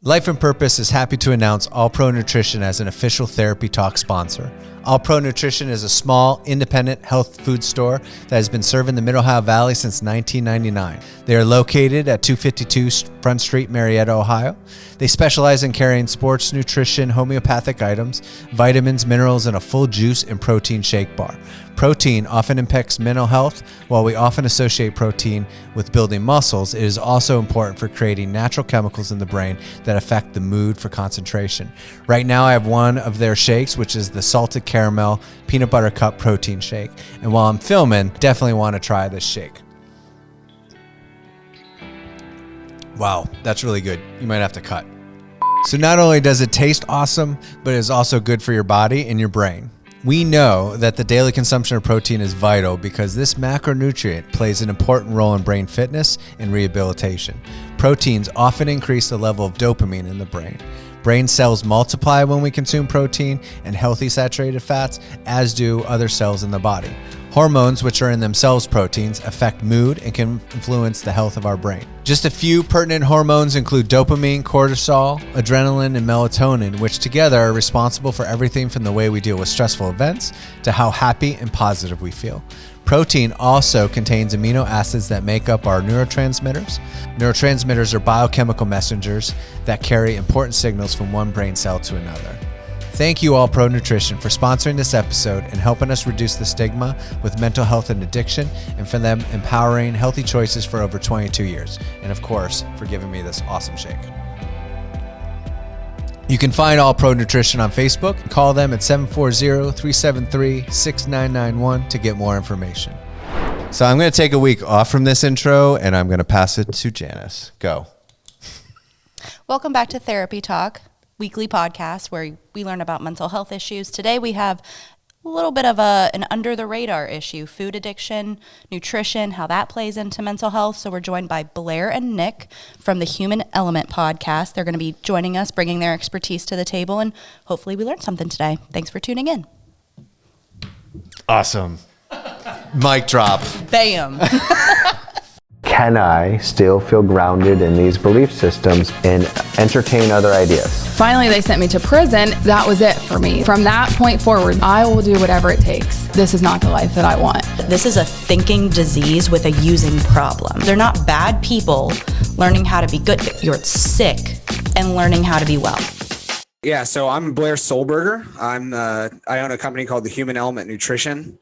Life and Purpose is happy to announce All Pro Nutrition as an official Therapy Talk sponsor. All Pro Nutrition is a small, independent health food store that has been serving the Mid-Ohio Valley since 1999. They are located at 252 Front Street, Marietta, Ohio. They specialize in carrying sports nutrition, homeopathic items, vitamins, minerals, and a full juice and protein shake bar. Protein often impacts mental health. While we often associate protein with building muscles, it is also important for creating natural chemicals in the brain that affect the mood for concentration. Right now, I have one of their shakes, which is the salted caramel peanut butter cup protein shake. And while I'm filming, definitely want to try this shake. Wow, that's really good. You might have to cut. So not only does it taste awesome, but it's also good for your body and your brain. We know that the daily consumption of protein is vital because this macronutrient plays an important role in brain fitness and rehabilitation. Proteins often increase the level of dopamine in the brain. Brain cells multiply when we consume protein and healthy saturated fats, as do other cells in the body. Hormones, which are in themselves proteins, affect mood and can influence the health of our brain. Just a few pertinent hormones include dopamine, cortisol, adrenaline, and melatonin, which together are responsible for everything from the way we deal with stressful events to how happy and positive we feel. Protein also contains amino acids that make up our neurotransmitters. Neurotransmitters are biochemical messengers that carry important signals from one brain cell to another. Thank you, All Pro Nutrition, for sponsoring this episode and helping us reduce the stigma with mental health and addiction, and for them empowering healthy choices for over 22 years. And of course, for giving me this awesome shake. You can find All Pro Nutrition on Facebook. Call them at 740-373-6991 to get more information. So I'm going to take a week off from this intro, and I'm going to pass it to Janice. Go. Welcome back to Therapy Talk, weekly podcast where we learn about mental health issues. Today we have a little bit of an under the radar issue, food addiction, nutrition, how that plays into mental health. So we're joined by Blair and Nick from the Human Element podcast. They're going to be joining us, bringing their expertise to the table, and hopefully we learned something today. Thanks for tuning in. Awesome. Mic drop. Bam. Can I still feel grounded in these belief systems and entertain other ideas? Finally, they sent me to prison. That was it for me. From that point forward, I will do whatever it takes. This is not the life that I want. This is a thinking disease with a using problem. They're not bad people learning how to be good. You're sick and learning how to be well. Yeah, so I'm Blair Solberger. I own a company called the Human Element Nutrition.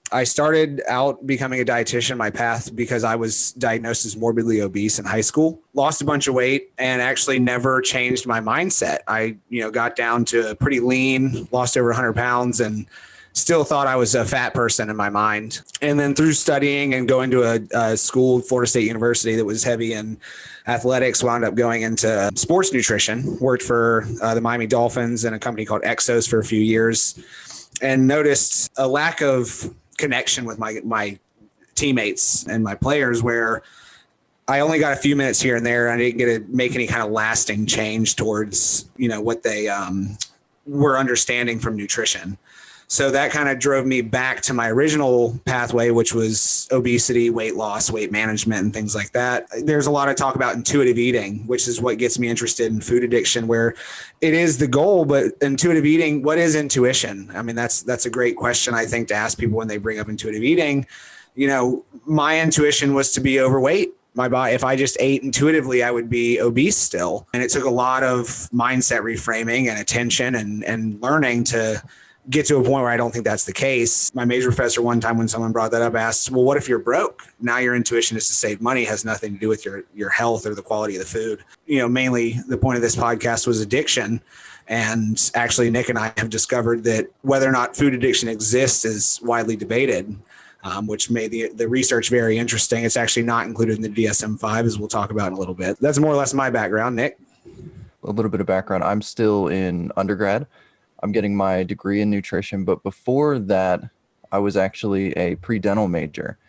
I started out becoming a dietitian, my path, because I was diagnosed as morbidly obese in high school, lost a bunch of weight, and actually never changed my mindset. I, got down to pretty lean, lost over 100 pounds, and still thought I was a fat person in my mind. And then through studying and going to a school, Florida State University, that was heavy in athletics, wound up going into sports nutrition, worked for the Miami Dolphins and a company called Exos for a few years, and noticed a lack of connection with my teammates and my players, where I only got a few minutes here and there. I didn't get to make any kind of lasting change towards, what they were understanding from nutrition. So that kind of drove me back to my original pathway, which was obesity, weight loss, weight management, and things like that. There's a lot of talk about intuitive eating, which is what gets me interested in food addiction, where it is the goal, but intuitive eating, what is intuition? I mean, that's a great question, I think, to ask people when they bring up intuitive eating. My intuition was to be overweight. My body, if I just ate intuitively, I would be obese still. And it took a lot of mindset reframing and attention and learning to get to a point where I don't think that's the case. My major professor one time, when someone brought that up, asked, well, what if you're broke? Now your intuition is to save money, has nothing to do with your health or the quality of the food. Mainly the point of this podcast was addiction. And actually, Nick and I have discovered that whether or not food addiction exists is widely debated, which made the research very interesting. It's actually not included in the DSM-5, as we'll talk about in a little bit. That's more or less my background. Nick? A little bit of background. I'm still in undergrad. I'm getting my degree in nutrition, but before that, I was actually a pre-dental major.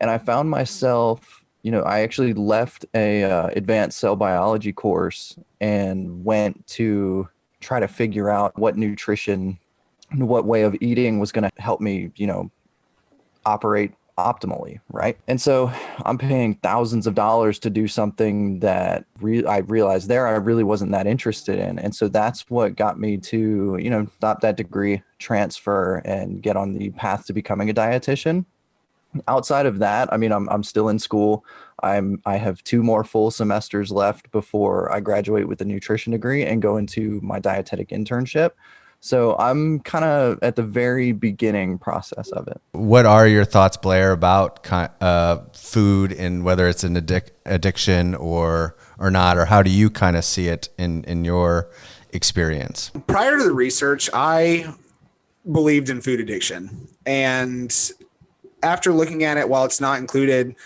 And I found myself, I actually left a advanced cell biology course and went to try to figure out what nutrition, what way of eating was going to help me, operate optimally, right? And so I'm paying thousands of dollars to do something that I realized there I really wasn't that interested in. And so that's what got me to, stop that degree, transfer, and get on the path to becoming a dietitian. Outside of that, I mean, I'm still in school. I have 2 more full semesters left before I graduate with a nutrition degree and go into my dietetic internship. So I'm kind of at the very beginning process of it. What are your thoughts, Blair, about food and whether it's an addiction or not, or how do you kind of see it in your experience? Prior to the research, I believed in food addiction. And after looking at it, while it's not included,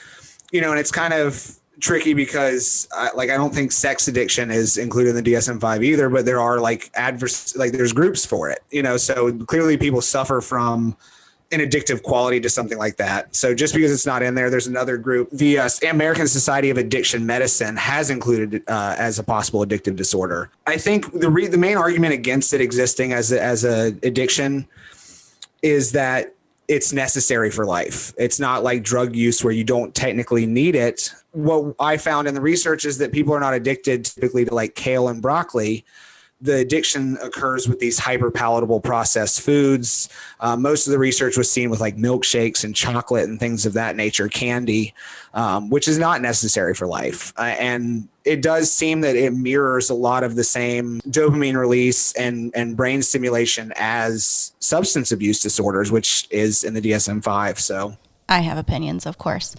and it's kind of tricky because I don't think sex addiction is included in the DSM-5 either, but there are there's groups for it, so clearly people suffer from an addictive quality to something like that. So just because it's not in there, there's another group. The American Society of Addiction Medicine has included it as a possible addictive disorder. I think the main argument against it existing as a addiction is that it's necessary for life. It's not like drug use where you don't technically need it. What I found in the research is that people are not addicted typically to like kale and broccoli. The addiction occurs with these hyper palatable processed foods. Most of the research was seen with like milkshakes and chocolate and things of that nature, candy, which is not necessary for life. And it does seem that it mirrors a lot of the same dopamine release and brain stimulation as substance abuse disorders, which is in the DSM-5. So I have opinions, of course.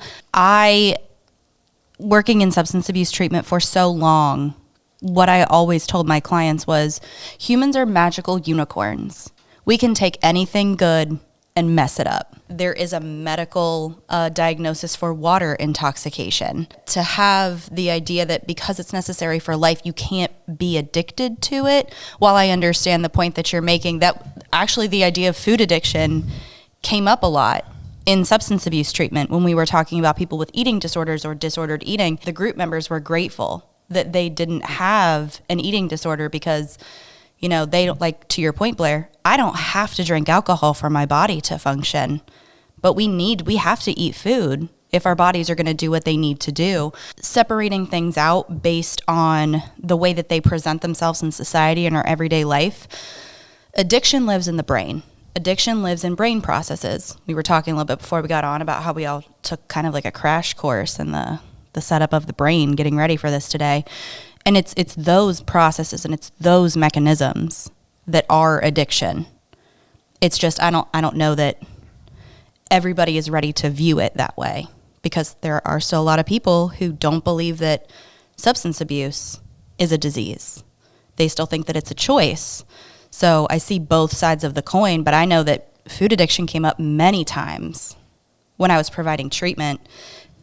Working in substance abuse treatment for so long, what I always told my clients was humans are magical unicorns. We can take anything good and mess it up. There is a medical diagnosis for water intoxication. To have the idea that because it's necessary for life, you can't be addicted to it, while I understand the point that you're making, that actually the idea of food addiction came up a lot in substance abuse treatment. When we were talking about people with eating disorders or disordered eating, the group members were grateful that they didn't have an eating disorder because, they don't, like, to your point, Blair, I don't have to drink alcohol for my body to function, but we have to eat food if our bodies are going to do what they need to do. Separating things out based on the way that they present themselves in society and our everyday life, addiction lives in the brain. Addiction lives in brain processes. We were talking a little bit before we got on about how we all took kind of like a crash course in the setup of the brain, getting ready for this today. And it's those processes and it's those mechanisms that are addiction. It's just, I don't know that everybody is ready to view it that way, because there are still a lot of people who don't believe that substance abuse is a disease. They still think that it's a choice. So I see both sides of the coin, but I know that food addiction came up many times when I was providing treatment,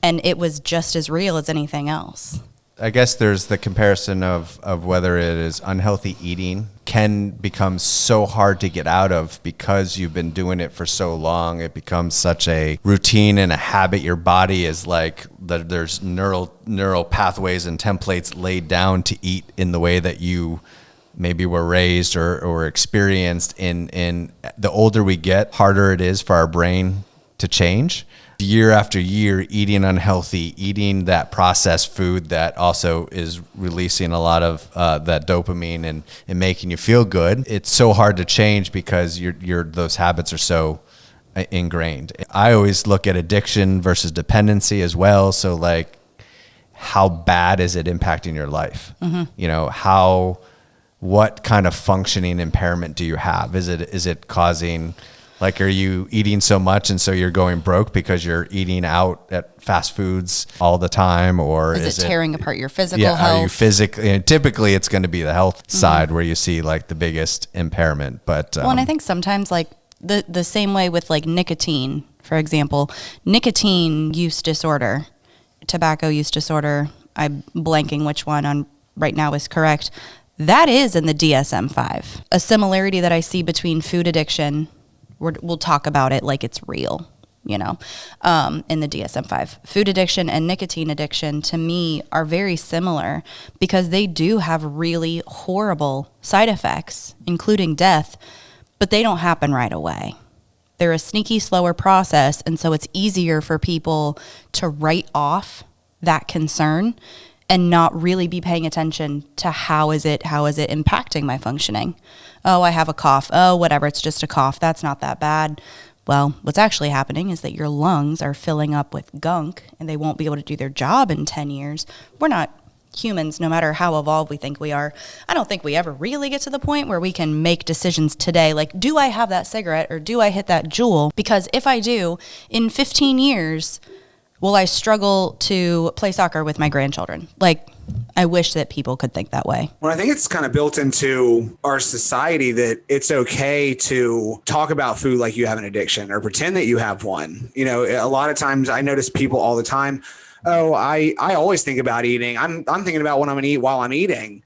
and it was just as real as anything else. I guess there's the comparison of whether it is unhealthy eating can become so hard to get out of because you've been doing it for so long. It becomes such a routine and a habit. Your body is like, there's neural pathways and templates laid down to eat in the way that you maybe were raised or experienced. In the older we get, harder it is for our brain to change. Year after year, eating unhealthy, eating that processed food that also is releasing a lot of that dopamine and making you feel good. It's so hard to change because those habits are so ingrained. I always look at addiction versus dependency as well. So like, how bad is it impacting your life? Mm-hmm. What kind of functioning impairment do you have? Is it causing, like, are you eating so much and so you're going broke because you're eating out at fast foods all the time? Or is it tearing apart your physical health? Are you physically, typically it's going to be the health side where you see like the biggest impairment. But well, and I think sometimes like the same way with like nicotine, for example, nicotine use disorder, tobacco use disorder, I'm blanking which one on right now is correct. That is in the DSM-5. A similarity that I see between food addiction, we'll talk about it like it's real, in the DSM-5. Food addiction and nicotine addiction, to me, are very similar because they do have really horrible side effects, including death, but they don't happen right away. They're a sneaky, slower process. And so it's easier for people to write off that concern and not really be paying attention to how is it impacting my functioning. Oh, I have a cough. Oh, whatever, it's just a cough. That's not that bad. Well, what's actually happening is that your lungs are filling up with gunk and they won't be able to do their job in 10 years. We're not humans, no matter how evolved we think we are. I don't think we ever really get to the point where we can make decisions today like, do I have that cigarette or do I hit that Juul? Because if I do, in 15 years, will I struggle to play soccer with my grandchildren? Like, I wish that people could think that way. Well, I think it's kind of built into our society that it's okay to talk about food like you have an addiction or pretend that you have one. You know, a lot of times I notice people all the time, oh, I always think about eating. I'm thinking about what I'm going to eat while I'm eating.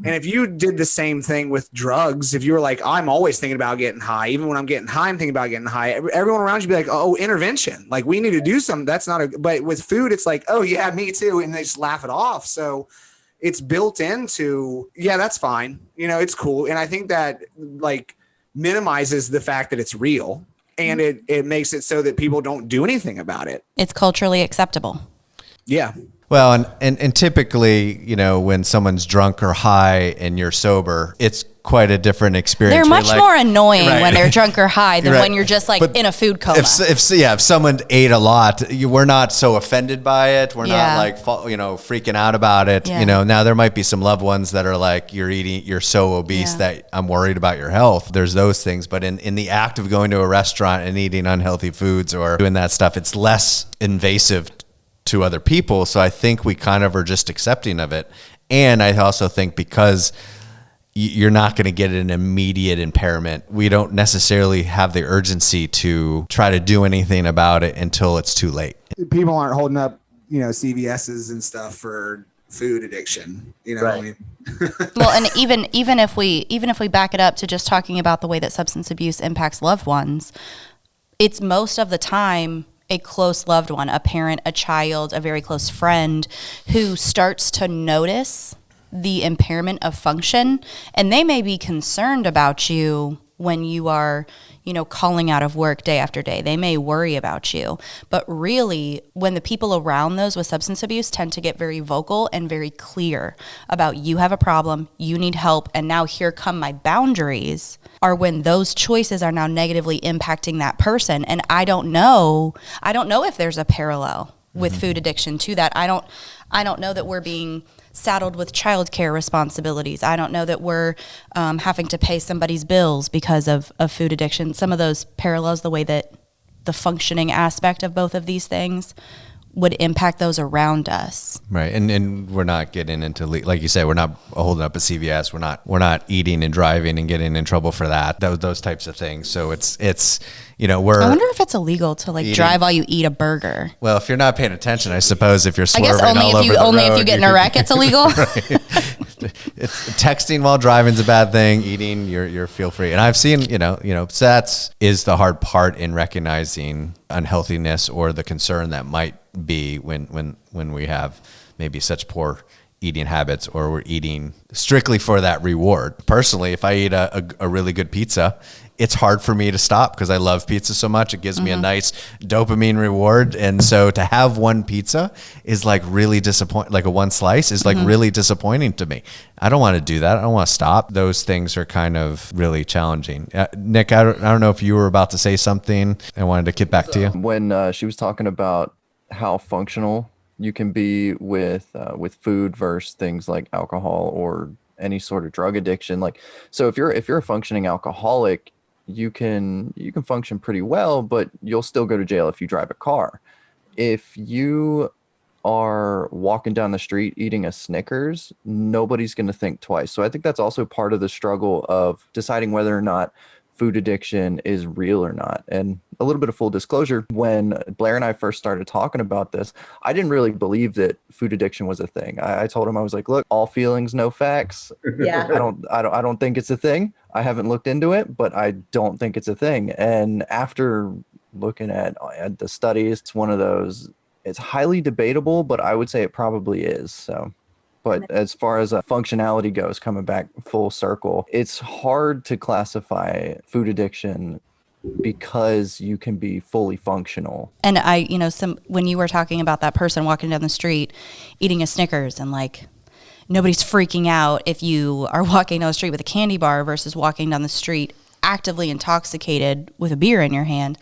And if you did the same thing with drugs, if you were like, I'm always thinking about getting high, even when I'm getting high, I'm thinking about getting high. Everyone around you be like, oh, intervention. Like, we need to do something. That's not but with food, it's like, oh yeah, me too. And they just laugh it off. So it's built into, yeah, that's fine. You know, it's cool. And I think that like minimizes the fact that it's real, and it makes it so that people don't do anything about it. It's culturally acceptable. Yeah. Well, and typically, you know, when someone's drunk or high and you're sober, it's quite a different experience. They're much more annoying Right. when they're drunk or high than Right. when you're just like But in a food coma. If someone ate a lot, we're not so offended by it. We're Yeah. not like, freaking out about it. Yeah. You know, now there might be some loved ones that are like, you're so obese Yeah. that I'm worried about your health. There's those things. But in the act of going to a restaurant and eating unhealthy foods or doing that stuff, it's less invasive to other people. So I think we kind of are just accepting of it. And I also think because you're not going to get an immediate impairment, we don't necessarily have the urgency to try to do anything about it until it's too late. People aren't holding up, CVS's and stuff for food addiction. Right. I mean, Well, and even if we back it up to just talking about the way that substance abuse impacts loved ones, it's most of the time a close loved one, a parent, a child, a very close friend who starts to notice the impairment of function, and they may be concerned about you when you are, calling out of work day after day. They may worry about you. But really, when the people around those with substance abuse tend to get very vocal and very clear about, you have a problem, you need help, and now here come my boundaries, are when those choices are now negatively impacting that person. And I don't know if there's a parallel with food addiction to that. I don't know that we're being saddled with childcare responsibilities. I don't know that we're having to pay somebody's bills because of food addiction. Some of those parallels, the way that the functioning aspect of both of these things would impact those around us. Right. And we're not getting into, like you said, we're not holding up a CVS. We're not eating and driving and getting in trouble for that. Those types of things. So it's I wonder if it's illegal to drive while you eat a burger. Well, if you're not paying attention, I suppose if you're I swerving guess only all if you over the only road, if you get in a wreck, it's illegal. It's texting while driving is a bad thing. Eating, you're feel free. And I've seen, so that's is the hard part in recognizing unhealthiness or the concern that might be when we have maybe such poor eating habits, or we're eating strictly for that reward. Personally, if I eat a really good pizza, it's hard for me to stop because I love pizza so much. It gives me a nice dopamine reward. And so to have one pizza is like really disappointing, like a one slice is like really disappointing to me. I don't want to do that. I don't want to stop. Those things are kind of really challenging. Nick, I don't know if you were about to say something. I wanted to get back to you. When she was talking about how functional you can be with food versus things like alcohol or any sort of drug addiction. So if you're a functioning alcoholic, you can function pretty well, but you'll still go to jail if you drive a car. If you are walking down the street eating a Snickers, nobody's going to think twice. So I think that's also part of the struggle of deciding whether or not food addiction is real or not. And a little bit of full disclosure, when Blair and I first started talking about this, I didn't really believe that food addiction was a thing. I told him, I was like, look, all feelings, no facts. Yeah. I don't think it's a thing. I haven't looked into it, but I don't think it's a thing. And after looking at the studies, it's one of those, it's highly debatable, but I would say it probably is. So, but as far as functionality goes, coming back full circle, it's hard to classify food addiction because you can be fully functional. And when you were talking about that person walking down the street eating a Snickers and like nobody's freaking out if you are walking down the street with a candy bar versus walking down the street actively intoxicated with a beer in your hand.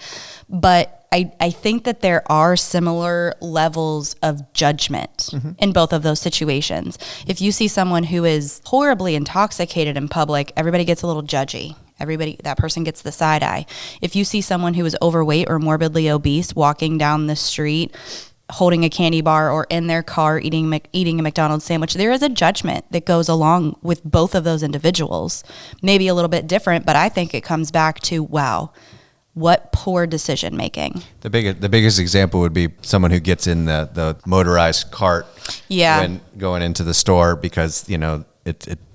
But I think that there are similar levels of judgment in both of those situations. If you see someone who is horribly intoxicated in public, everybody gets a little judgy. That person gets the side eye. If you see someone who is overweight or morbidly obese walking down the street, holding a candy bar or in their car eating a McDonald's sandwich, there is a judgment that goes along with both of those individuals. Maybe a little bit different, but I think it comes back to, wow, what poor decision making. The biggest example would be someone who gets in the motorized cart when going into the store because,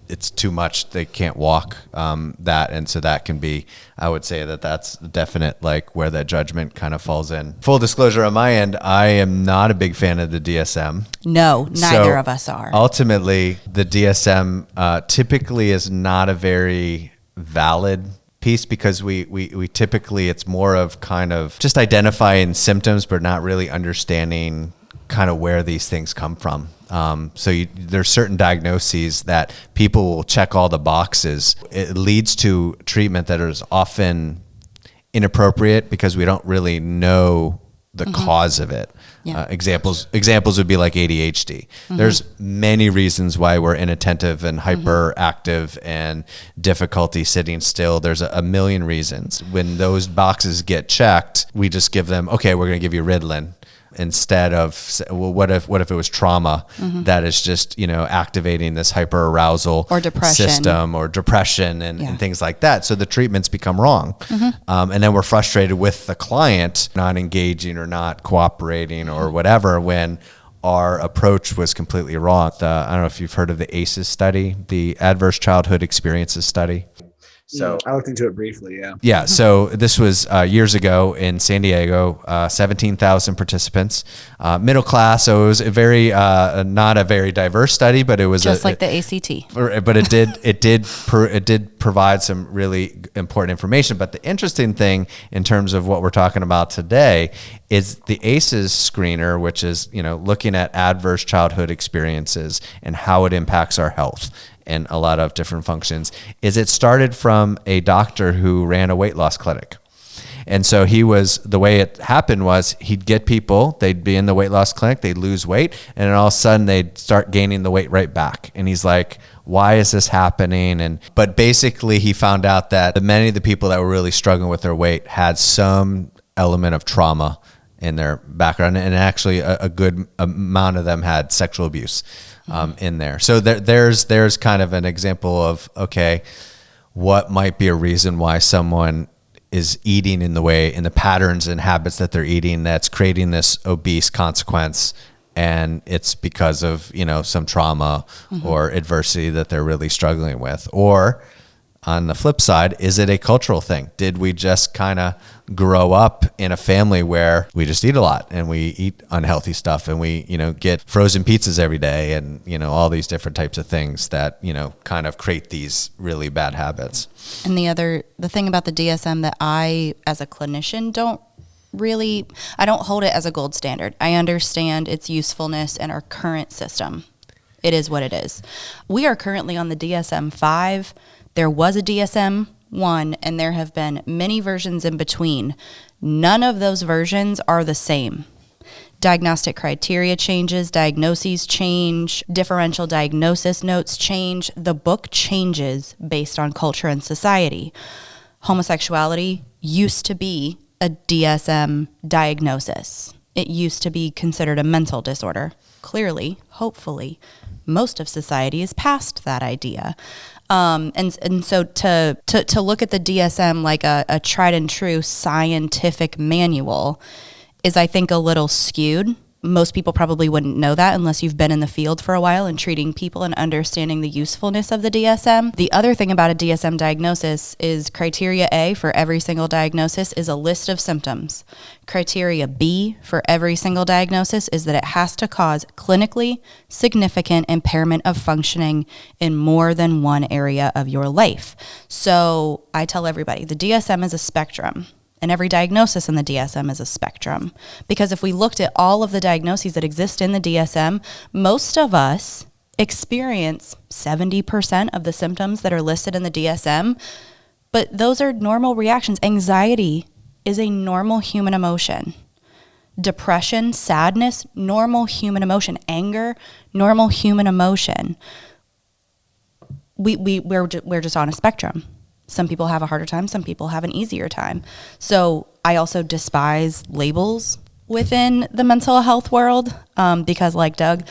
it's too much. They can't walk that. And so that can be, I would say that's definite, like where that judgment kind of falls in. Full disclosure on my end, I am not a big fan of the DSM. No, neither of us are. Ultimately, the DSM typically is not a very valid piece because we typically, it's more of kind of just identifying symptoms, but not really understanding kind of where these things come from. There's certain diagnoses that people will check all the boxes. It leads to treatment that is often inappropriate because we don't really know the cause of it. Yeah. Examples would be like ADHD. There's many reasons why we're inattentive and hyperactive and difficulty sitting still. There's a million reasons. When those boxes get checked, we just give them, okay, we're going to give you Ritalin. Instead of, well, what if it was trauma that is just, activating this hyper arousal or depression system or depression and things like that. So the treatments become wrong. And then we're frustrated with the client not engaging or not cooperating or whatever when our approach was completely wrong. I don't know if you've heard of the ACEs study, the Adverse Childhood Experiences Study. So I looked into it briefly. Yeah. Yeah. So this was years ago in San Diego, 17,000 participants, middle class. So it was a very, not a very diverse study, but it was just like the ACT. But it did provide some really important information. But the interesting thing in terms of what we're talking about today is the ACEs screener, which is, looking at adverse childhood experiences and how it impacts our health and a lot of different functions, is it started from a doctor who ran a weight loss clinic. And so the way it happened was he'd get people, they'd be in the weight loss clinic, they'd lose weight, and then all of a sudden they'd start gaining the weight right back. And he's like, why is this happening? But basically he found out that many of the people that were really struggling with their weight had some element of trauma in their background. And actually a good amount of them had sexual abuse in there. So there's kind of an example of, okay, what might be a reason why someone is eating in the patterns and habits that they're eating that's creating this obese consequence. And it's because of, some trauma or adversity that they're really struggling with. Or on the flip side, is it a cultural thing? Did we just kind of grow up in a family where we just eat a lot and we eat unhealthy stuff and we, get frozen pizzas every day and, all these different types of things that, kind of create these really bad habits. And the thing about the DSM that I, as a clinician, I don't hold it as a gold standard. I understand its usefulness in our current system. It is what it is. We are currently on the DSM-5. There was a DSM-1, and there have been many versions in between. None of those versions are the same. Diagnostic criteria changes, diagnoses change, differential diagnosis notes change. The book changes based on culture and society. Homosexuality used to be a DSM diagnosis. It used to be considered a mental disorder. Clearly, hopefully, most of society is past that idea. And so to look at the DSM like a tried and true scientific manual is, I think, a little skewed. Most people probably wouldn't know that unless you've been in the field for a while and treating people and understanding the usefulness of the DSM. The other thing about a DSM diagnosis is criteria A for every single diagnosis is a list of symptoms. Criteria B for every single diagnosis is that it has to cause clinically significant impairment of functioning in more than one area of your life. So I tell everybody the DSM is a spectrum. And every diagnosis in the DSM is a spectrum. Because if we looked at all of the diagnoses that exist in the DSM, most of us experience 70% of the symptoms that are listed in the DSM, but those are normal reactions. Anxiety is a normal human emotion. Depression, sadness, normal human emotion. Anger, normal human emotion. We're just on a spectrum. Some people have a harder time. Some people have an easier time. So I also despise labels within the mental health world because, like Doug,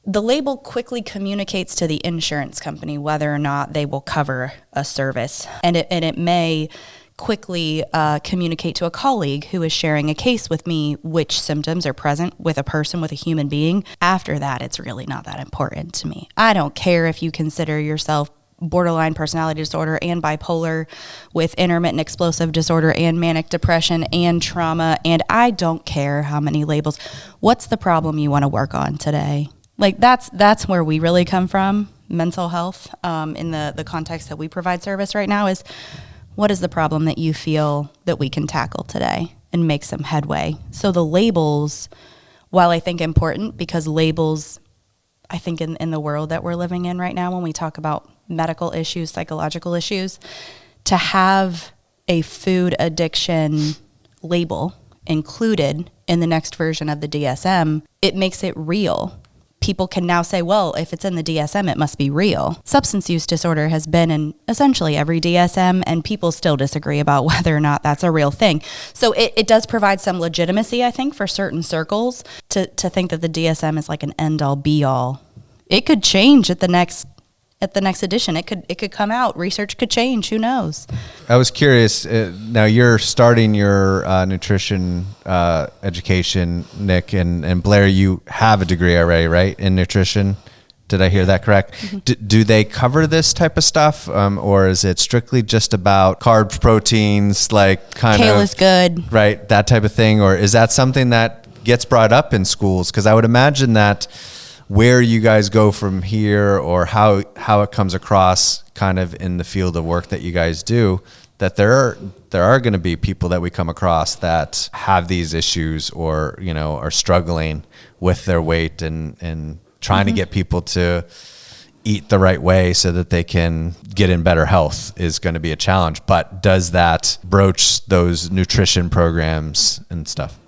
the label quickly communicates to the insurance company whether or not they will cover a service. And it may quickly communicate to a colleague who is sharing a case with me which symptoms are present with a person, with a human being. After that, it's really not that important to me. I don't care if you consider yourself borderline personality disorder and bipolar with intermittent explosive disorder and manic depression and trauma, and I don't care how many labels. What's the problem you want to work on today? Like that's where we really come from, mental health, in the context that we provide service right now is what is the problem that you feel that we can tackle today and make some headway? So the labels, while I think important, because labels, I think in the world that we're living in right now, when we talk about medical issues, psychological issues, to have a food addiction label included in the next version of the DSM, it makes it real. People can now say, well, if it's in the DSM, it must be real. Substance use disorder has been in essentially every DSM, and people still disagree about whether or not that's a real thing. So it does provide some legitimacy, I think, for certain circles to think that the DSM is like an end-all, be-all. It could change at the next edition. It could come out. Research could change. Who knows? I was curious. Now you're starting your nutrition education, Nick, and Blair. You have a degree already, right, in nutrition? Did I hear that correct? Mm-hmm. Do they cover this type of stuff, or is it strictly just about carbs, proteins, like kind of kale is good, right? That type of thing, or is that something that gets brought up in schools? Because I would imagine that where you guys go from here, or how it comes across kind of in the field of work that you guys do, that there are going to be people that we come across that have these issues, or are struggling with their weight and trying to get people to eat the right way so that they can get in better health is going to be a challenge. But does that broach those nutrition programs and stuff?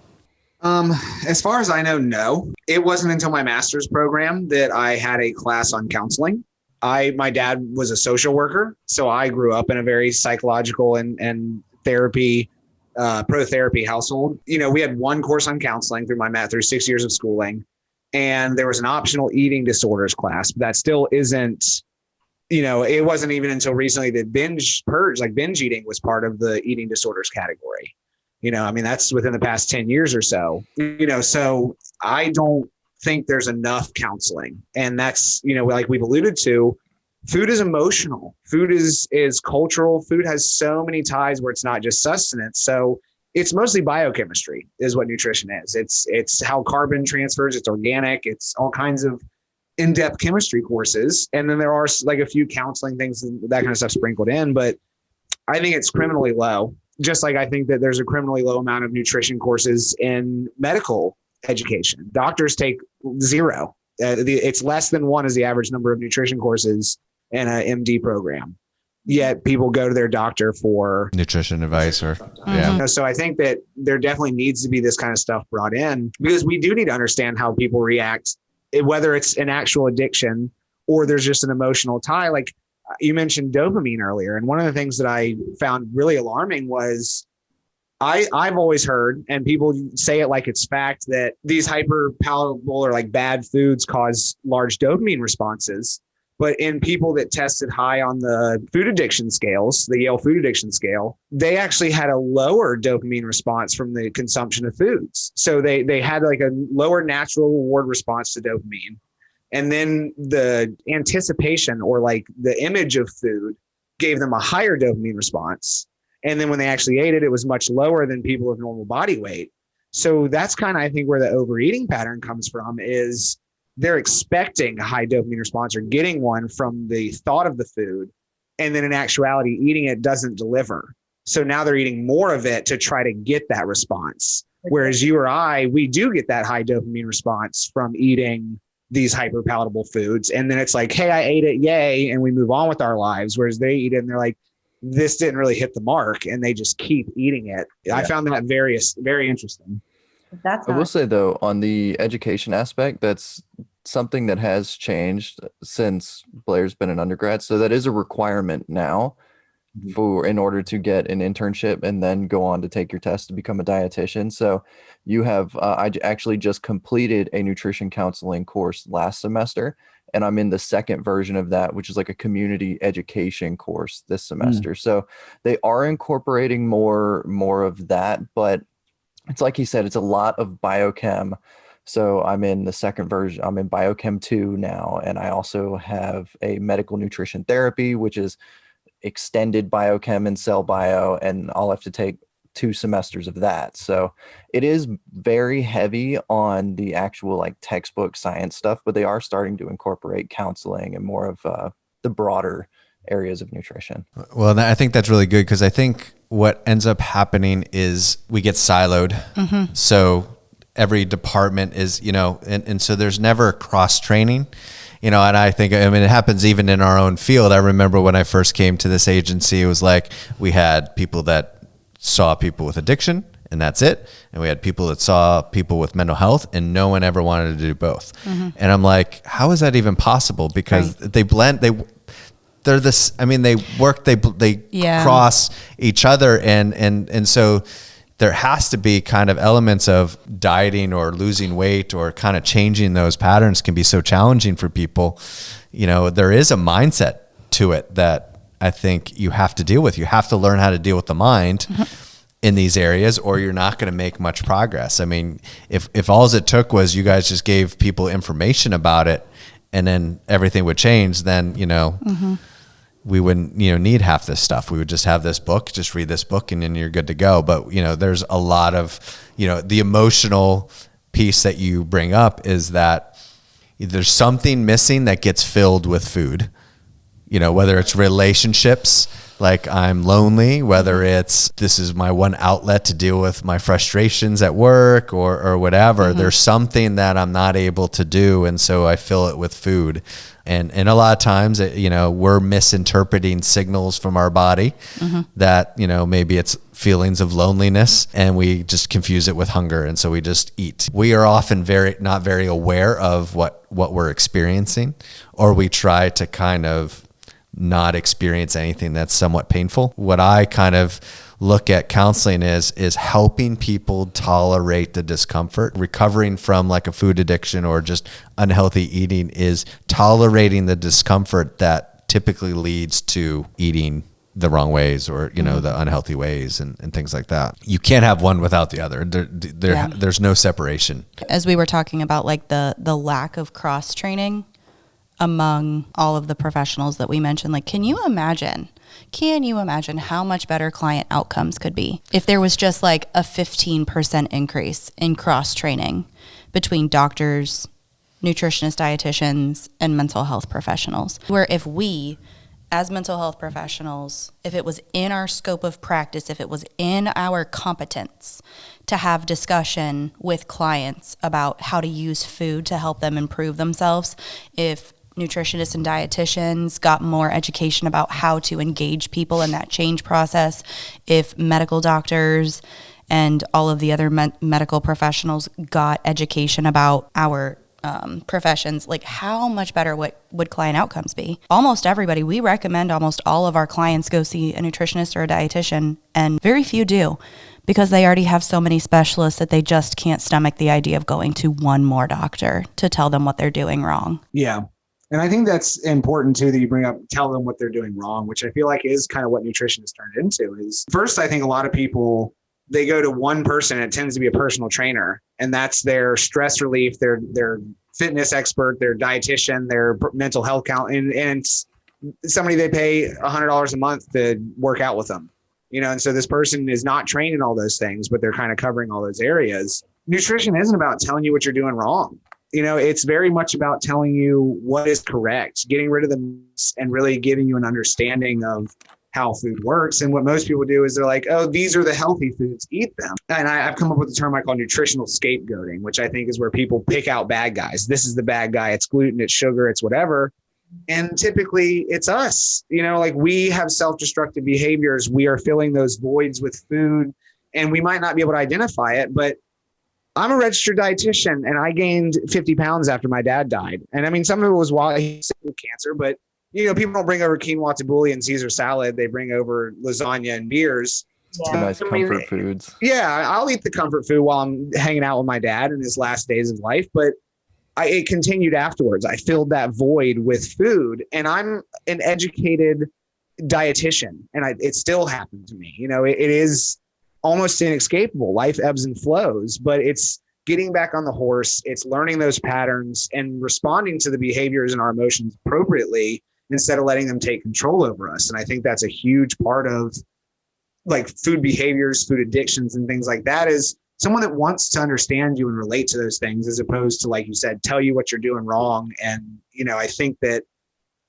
As far as I know, no. It wasn't until my master's program that I had a class on counseling. My dad was a social worker, so I grew up in a very psychological and therapy, pro-therapy household. We had one course on counseling through 6 years of schooling, and there was an optional eating disorders class, but that still isn't, it wasn't even until recently that binge eating was part of the eating disorders category. That's within the past 10 years or so, so I don't think there's enough counseling. And that's, like we've alluded to, food is emotional. Food is cultural. Food has so many ties where it's not just sustenance. So it's mostly biochemistry is what nutrition is. It's how carbon transfers. It's organic. It's all kinds of in-depth chemistry courses. And then there are like a few counseling things, that kind of stuff sprinkled in, but I think it's criminally low. Just like I think that there's a criminally low amount of nutrition courses in medical education. Doctors take 0. It's less than 1 is the average number of nutrition courses in an MD program. Yet people go to their doctor for nutrition advice or So I think that there definitely needs to be this kind of stuff brought in, because we do need to understand how people react, whether it's an actual addiction or there's just an emotional tie. Like you mentioned dopamine earlier. And one of the things that I found really alarming was I've always heard, and people say it like it's fact, that these hyper palatable or like bad foods cause large dopamine responses. But in people that tested high on the food addiction scales, the Yale food addiction scale, they actually had a lower dopamine response from the consumption of foods. So they had like a lower natural reward response to dopamine. And then the anticipation or like the image of food gave them a higher dopamine response. And then when they actually ate it, it was much lower than people of normal body weight. So that's kind of, I think, where the overeating pattern comes from, is they're expecting a high dopamine response or getting one from the thought of the food. And then in actuality, eating it doesn't deliver. So now they're eating more of it to try to get that response. Whereas you or I, we do get that high dopamine response from eating these hyper palatable foods. And then it's like, hey, I ate it. Yay. And we move on with our lives. Whereas they eat it and they're like, this didn't really hit the mark, and they just keep eating it. Yeah. I found that very interesting. I will say though, on the education aspect, that's something that has changed since Blair's been an undergrad. So that is a requirement now in order to get an internship and then go on to take your test to become a dietitian. So you have, I actually just completed a nutrition counseling course last semester, and I'm in the second version of that, which is like a community education course this semester. So they are incorporating more of that, but it's like he said, it's a lot of biochem. So I'm in the second version. I'm in biochem 2 now. And I also have a medical nutrition therapy, which is extended biochem and cell bio. And I'll have to take 2 semesters of that. So it is very heavy on the actual like textbook science stuff, but they are starting to incorporate counseling and more of the broader areas of nutrition. Well, I think that's really good, because I think what ends up happening is we get siloed. So every department is, and so there's never cross training, and I think, it happens even in our own field. I remember when I first came to this agency, it was like we had people that saw people with addiction and that's it. And we had people that saw people with mental health, and no one ever wanted to do both. And I'm like, how is that even possible? Because they blend, they're this, they work, they cross each other. And so there has to be kind of elements of dieting or losing weight or kind of changing those patterns can be so challenging for people. There is a mindset to it that I think you have to deal with. You have to learn how to deal with the mind in these areas, or you're not going to make much progress. If all it took was you guys just gave people information about it and then everything would change, then, we wouldn't, need half this stuff. We would just have this book, just read this book, and then you're good to go. But, there's a lot of, the emotional piece that you bring up is that there's something missing that gets filled with food, whether it's relationships, like I'm lonely, whether it's, this is my one outlet to deal with my frustrations at work or whatever. There's something that I'm not able to do. And so I fill it with food. And a lot of times, we're misinterpreting signals from our body that, maybe it's feelings of loneliness, and we just confuse it with hunger. And so we just eat. We are often not very aware of what we're experiencing, or we try to kind of not experience anything that's somewhat painful. What I kind of look at counseling is helping people tolerate the discomfort. Recovering from like a food addiction or just unhealthy eating is tolerating the discomfort that typically leads to eating the wrong ways or, the unhealthy ways and things like that. You can't have one without the other. There's no separation. As we were talking about like the lack of cross training among all of the professionals that we mentioned, like, can you imagine how much better client outcomes could be if there was just like a 15% increase in cross training between doctors, nutritionists, dietitians, and mental health professionals? Where if we, as mental health professionals, if it was in our scope of practice, if it was in our competence to have discussion with clients about how to use food to help them improve themselves, if nutritionists and dietitians got more education about how to engage people in that change process, if medical doctors and all of the other medical professionals got education about our professions, like how much better would client outcomes be? Almost everybody, we recommend almost all of our clients go see a nutritionist or a dietitian, and very few do, because they already have so many specialists that they just can't stomach the idea of going to one more doctor to tell them what they're doing wrong. Yeah. And I think that's important too, that you bring up, tell them what they're doing wrong, which I feel like is kind of what nutrition has turned into. Is first, I think a lot of people, they go to one person, and it tends to be a personal trainer, and that's their stress relief, their fitness expert, their dietitian, their mental health count, and it's somebody they pay $100 a month to work out with them. And so this person is not trained in all those things, but they're kind of covering all those areas. Nutrition isn't about telling you what you're doing wrong. It's very much about telling you what is correct, getting rid of the myths and really giving you an understanding of how food works. And what most people do is they're like, oh, these are the healthy foods, eat them. And I've come up with a term I call nutritional scapegoating, which I think is where people pick out bad guys. This is the bad guy. It's gluten, it's sugar, it's whatever. And typically it's us, like we have self-destructive behaviors. We are filling those voids with food, and we might not be able to identify it, but I'm a registered dietitian, and I gained 50 pounds after my dad died. And I mean, some of it was while he was sick with cancer, but people don't bring over quinoa tabbouleh and Caesar salad. They bring over lasagna and beers. Yeah. Nice comfort foods. Yeah, I'll eat the comfort food while I'm hanging out with my dad in his last days of life, but it continued afterwards. I filled that void with food, and I'm an educated dietitian, and it still happened to me. It is almost inescapable. Life ebbs and flows, but it's getting back on the horse. It's learning those patterns and responding to the behaviors and our emotions appropriately instead of letting them take control over us. And I think that's a huge part of like food behaviors, food addictions, and things like that, is someone that wants to understand you and relate to those things, as opposed to, like you said, tell you what you're doing wrong. And, I think that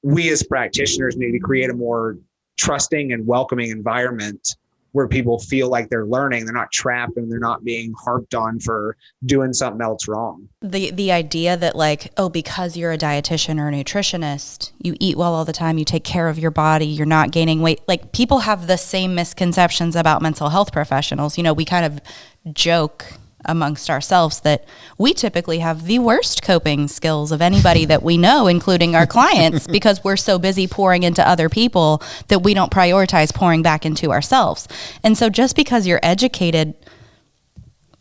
we as practitioners need to create a more trusting and welcoming environment where people feel like they're learning, they're not trapped, and they're not being harped on for doing something else wrong. The idea that like, oh, because you're a dietitian or a nutritionist, you eat well all the time, you take care of your body, you're not gaining weight. Like, people have the same misconceptions about mental health professionals. We kind of joke amongst ourselves that we typically have the worst coping skills of anybody that we know, including our clients, because we're so busy pouring into other people that we don't prioritize pouring back into ourselves. And so just because you're educated,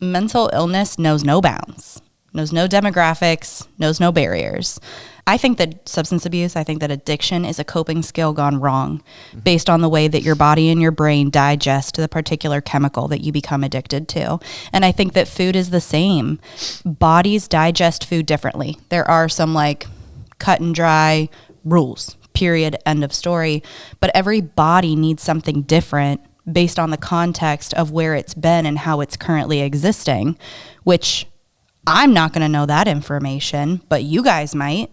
mental illness knows no bounds, knows no demographics, knows no barriers. I think that substance abuse, I think that addiction is a coping skill gone wrong based on the way that your body and your brain digest the particular chemical that you become addicted to. And I think that food is the same. Bodies digest food differently. There are some like cut and dry rules, period, end of story. But every body needs something different based on the context of where it's been and how it's currently existing, which I'm not going to know that information, but you guys might.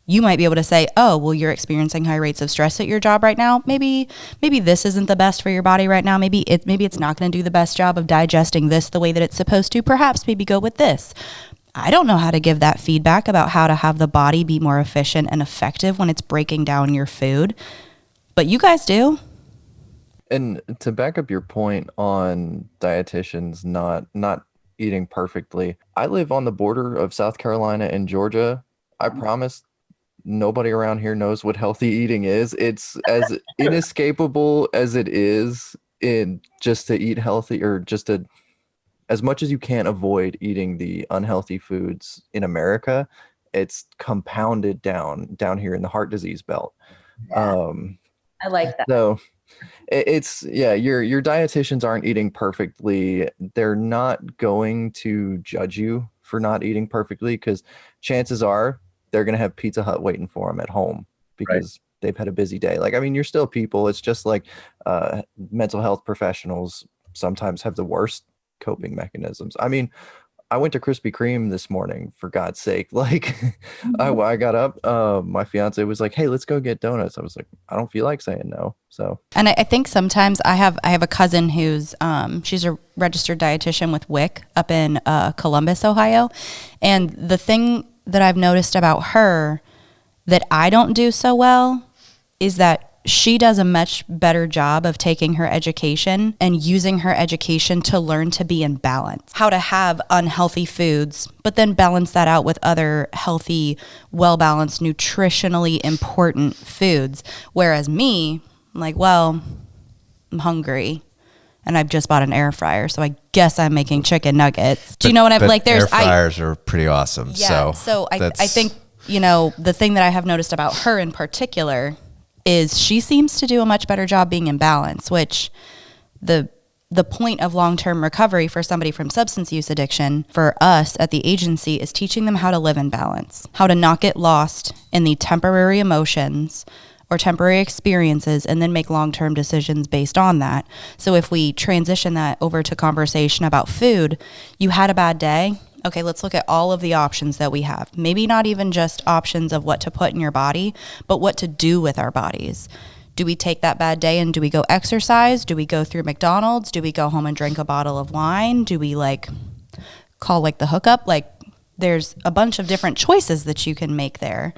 You might be able to say, oh, well, you're experiencing high rates of stress at your job right now. Maybe this isn't the best for your body right now. Maybe it's not going to do the best job of digesting this the way that it's supposed to. Perhaps maybe go with this. I don't know how to give that feedback about how to have the body be more efficient and effective when it's breaking down your food, but you guys do. And to back up your point on dietitians not eating perfectly, I live on the border of South Carolina and Georgia. I promise nobody around here knows what healthy eating is. It's as inescapable as it is in just to eat healthy, or just to, as much as you can't avoid eating the unhealthy foods in America, it's compounded down here in the heart disease belt. Yeah. I like that. So it's, yeah, your dietitians aren't eating perfectly. They're not going to judge you for not eating perfectly, because chances are they're going to have Pizza Hut waiting for them at home because they've had a busy day. Like, I mean, you're still people. It's just like mental health professionals sometimes have the worst coping mechanisms. I mean, I went to Krispy Kreme this morning, for God's sake. Like, I got up, my fiance was like, hey, let's go get donuts. I was like, I don't feel like saying no. So, and I think sometimes I have a cousin who's she's a registered dietitian with WIC up in Columbus, Ohio. And the thing that I've noticed about her that I don't do so well is that she does a much better job of taking her education and using her education to learn to be in balance, how to have unhealthy foods, but then balance that out with other healthy, well-balanced, nutritionally important foods. Whereas me, I'm like, well, I'm hungry and I've just bought an air fryer, so I guess I'm making chicken nuggets. Do you know what I'm like? Air fryers are pretty awesome. Yeah. So I think you know, the thing that I have noticed about her in particular is she seems to do a much better job being in balance, which the point of long-term recovery for somebody from substance use addiction for us at the agency is teaching them how to live in balance, how to not get lost in the temporary emotions or temporary experiences and then make long-term decisions based on that. So if we transition that over to conversation about food, you had a bad day. Okay, let's look at all of the options that we have. Maybe not even just options of what to put in your body, but what to do with our bodies. Do we take that bad day and do we go exercise? Do we go through McDonald's? Do we go home and drink a bottle of wine? Do we call the hookup? There's a bunch of different choices that you can make there.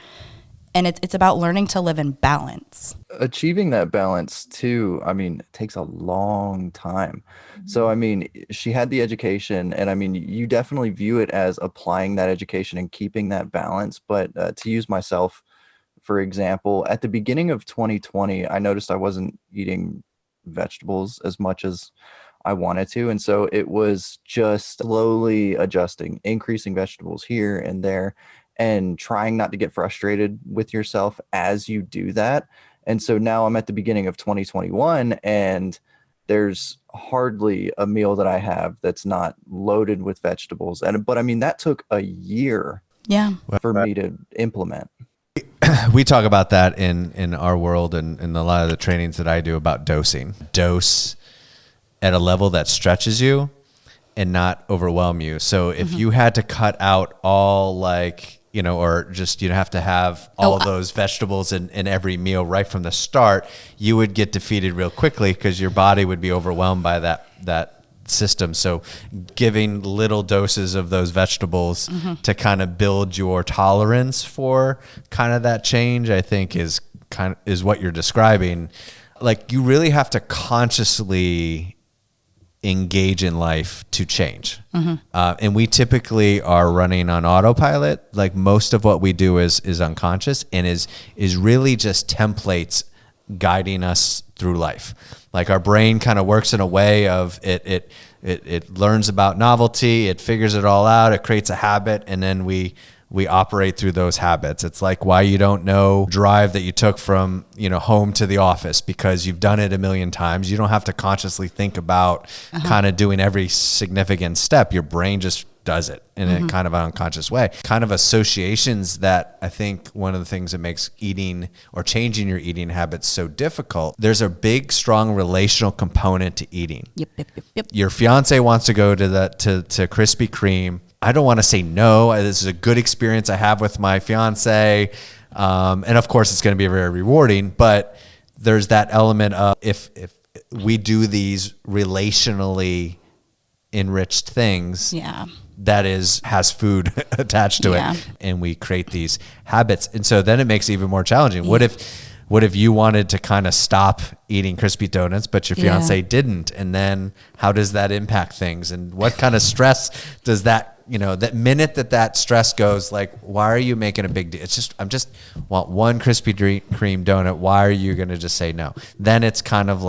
And it's about learning to live in balance. Achieving that balance too, it takes a long time. So, she had the education and you definitely view it as applying that education and keeping that balance. But to use myself, for example, at the beginning of 2020, I noticed I wasn't eating vegetables as much as I wanted to. And so it was just slowly adjusting, increasing vegetables here and there, and trying not to get frustrated with yourself as you do that. And so now I'm at the beginning of 2021 and there's hardly a meal that I have that's not loaded with vegetables. But that took a year for me to implement. We talk about that in our world and in a lot of the trainings that I do about dosing. Dose at a level that stretches you and not overwhelm you. So if you had to cut out all or just have to have all those vegetables in every meal right from the start, you would get defeated real quickly because your body would be overwhelmed by that system. So giving little doses of those vegetables to kind of build your tolerance for kind of that change, I think is what you're describing. You really have to consciously engage in life to change. And we typically are running on autopilot. Most of what we do is unconscious and is really just templates guiding us through life. Our brain kind of works in a way of it learns about novelty, it figures it all out, it creates a habit, and then we operate through those habits. It's why you don't know drive that you took from home to the office, because you've done it a million times. You don't have to consciously think about kind of doing every significant step. Your brain just does it in a kind of an unconscious way. Kind of associations that I think one of the things that makes eating or changing your eating habits so difficult. There's a big, strong relational component to eating. Yep. Your fiance wants to go to Krispy Kreme. I don't want to say no. This is a good experience I have with my fiance. And of course it's going to be very rewarding, but there's that element of if we do these relationally enriched things, that has food attached to it, and we create these habits. And so then it makes it even more challenging. What if you wanted to kind of stop eating crispy donuts, but your fiance didn't? And then how does that impact things? And what kind of stress does that, that minute that stress goes, why are you making a big deal? It's just, want one Krispy Kreme donut. Why are you going to just say no? Then it's kind of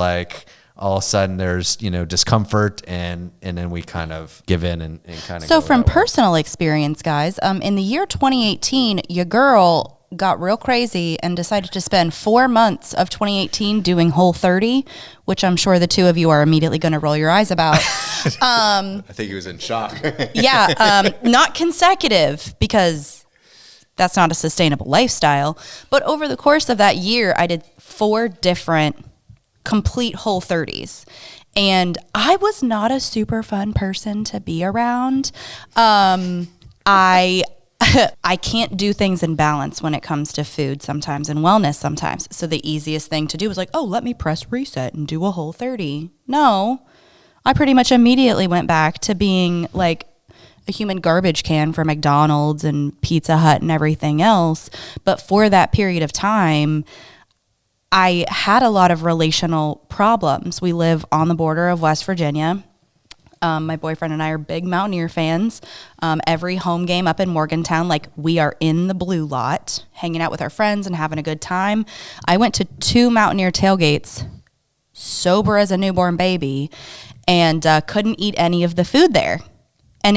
all of a sudden there's, discomfort and then we kind of give in and kind of. So from personal experience, guys, in the year 2018, your girl got real crazy and decided to spend 4 months of 2018 doing Whole30, which I'm sure the two of you are immediately going to roll your eyes about. I think he was in shock. Not consecutive, because that's not a sustainable lifestyle. But over the course of that year, I did 4 different complete Whole30s. And I was not a super fun person to be around. I can't do things in balance when it comes to food sometimes and wellness sometimes. So the easiest thing to do was let me press reset and do a Whole30. No, I pretty much immediately went back to being a human garbage can for McDonald's and Pizza Hut and everything else. But for that period of time, I had a lot of relational problems. We live on the border of West Virginia. My boyfriend and I are big Mountaineer fans. Every home game up in Morgantown, we are in the blue lot, hanging out with our friends and having a good time. I went to 2 Mountaineer tailgates, sober as a newborn baby, and couldn't eat any of the food there. And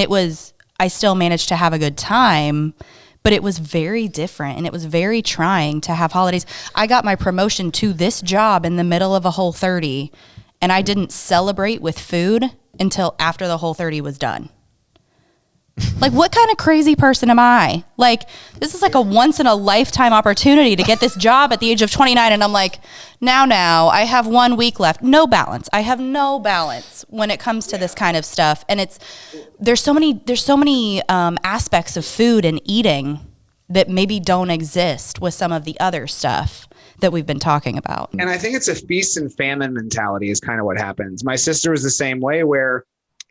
I still managed to have a good time, but it was very different and it was very trying to have holidays. I got my promotion to this job in the middle of a Whole30, and I didn't celebrate with food until after the Whole30 was done. Like, what kind of crazy person am I? Like, this is like a once in a lifetime opportunity to get this job at the age of 29. And I'm like, now, I have 1 week left. No balance. I have no balance when it comes to this kind of stuff. And there's so many aspects of food and eating that maybe don't exist with some of the other stuff that we've been talking about. And I think it's a feast and famine mentality is kind of what happens. My sister was the same way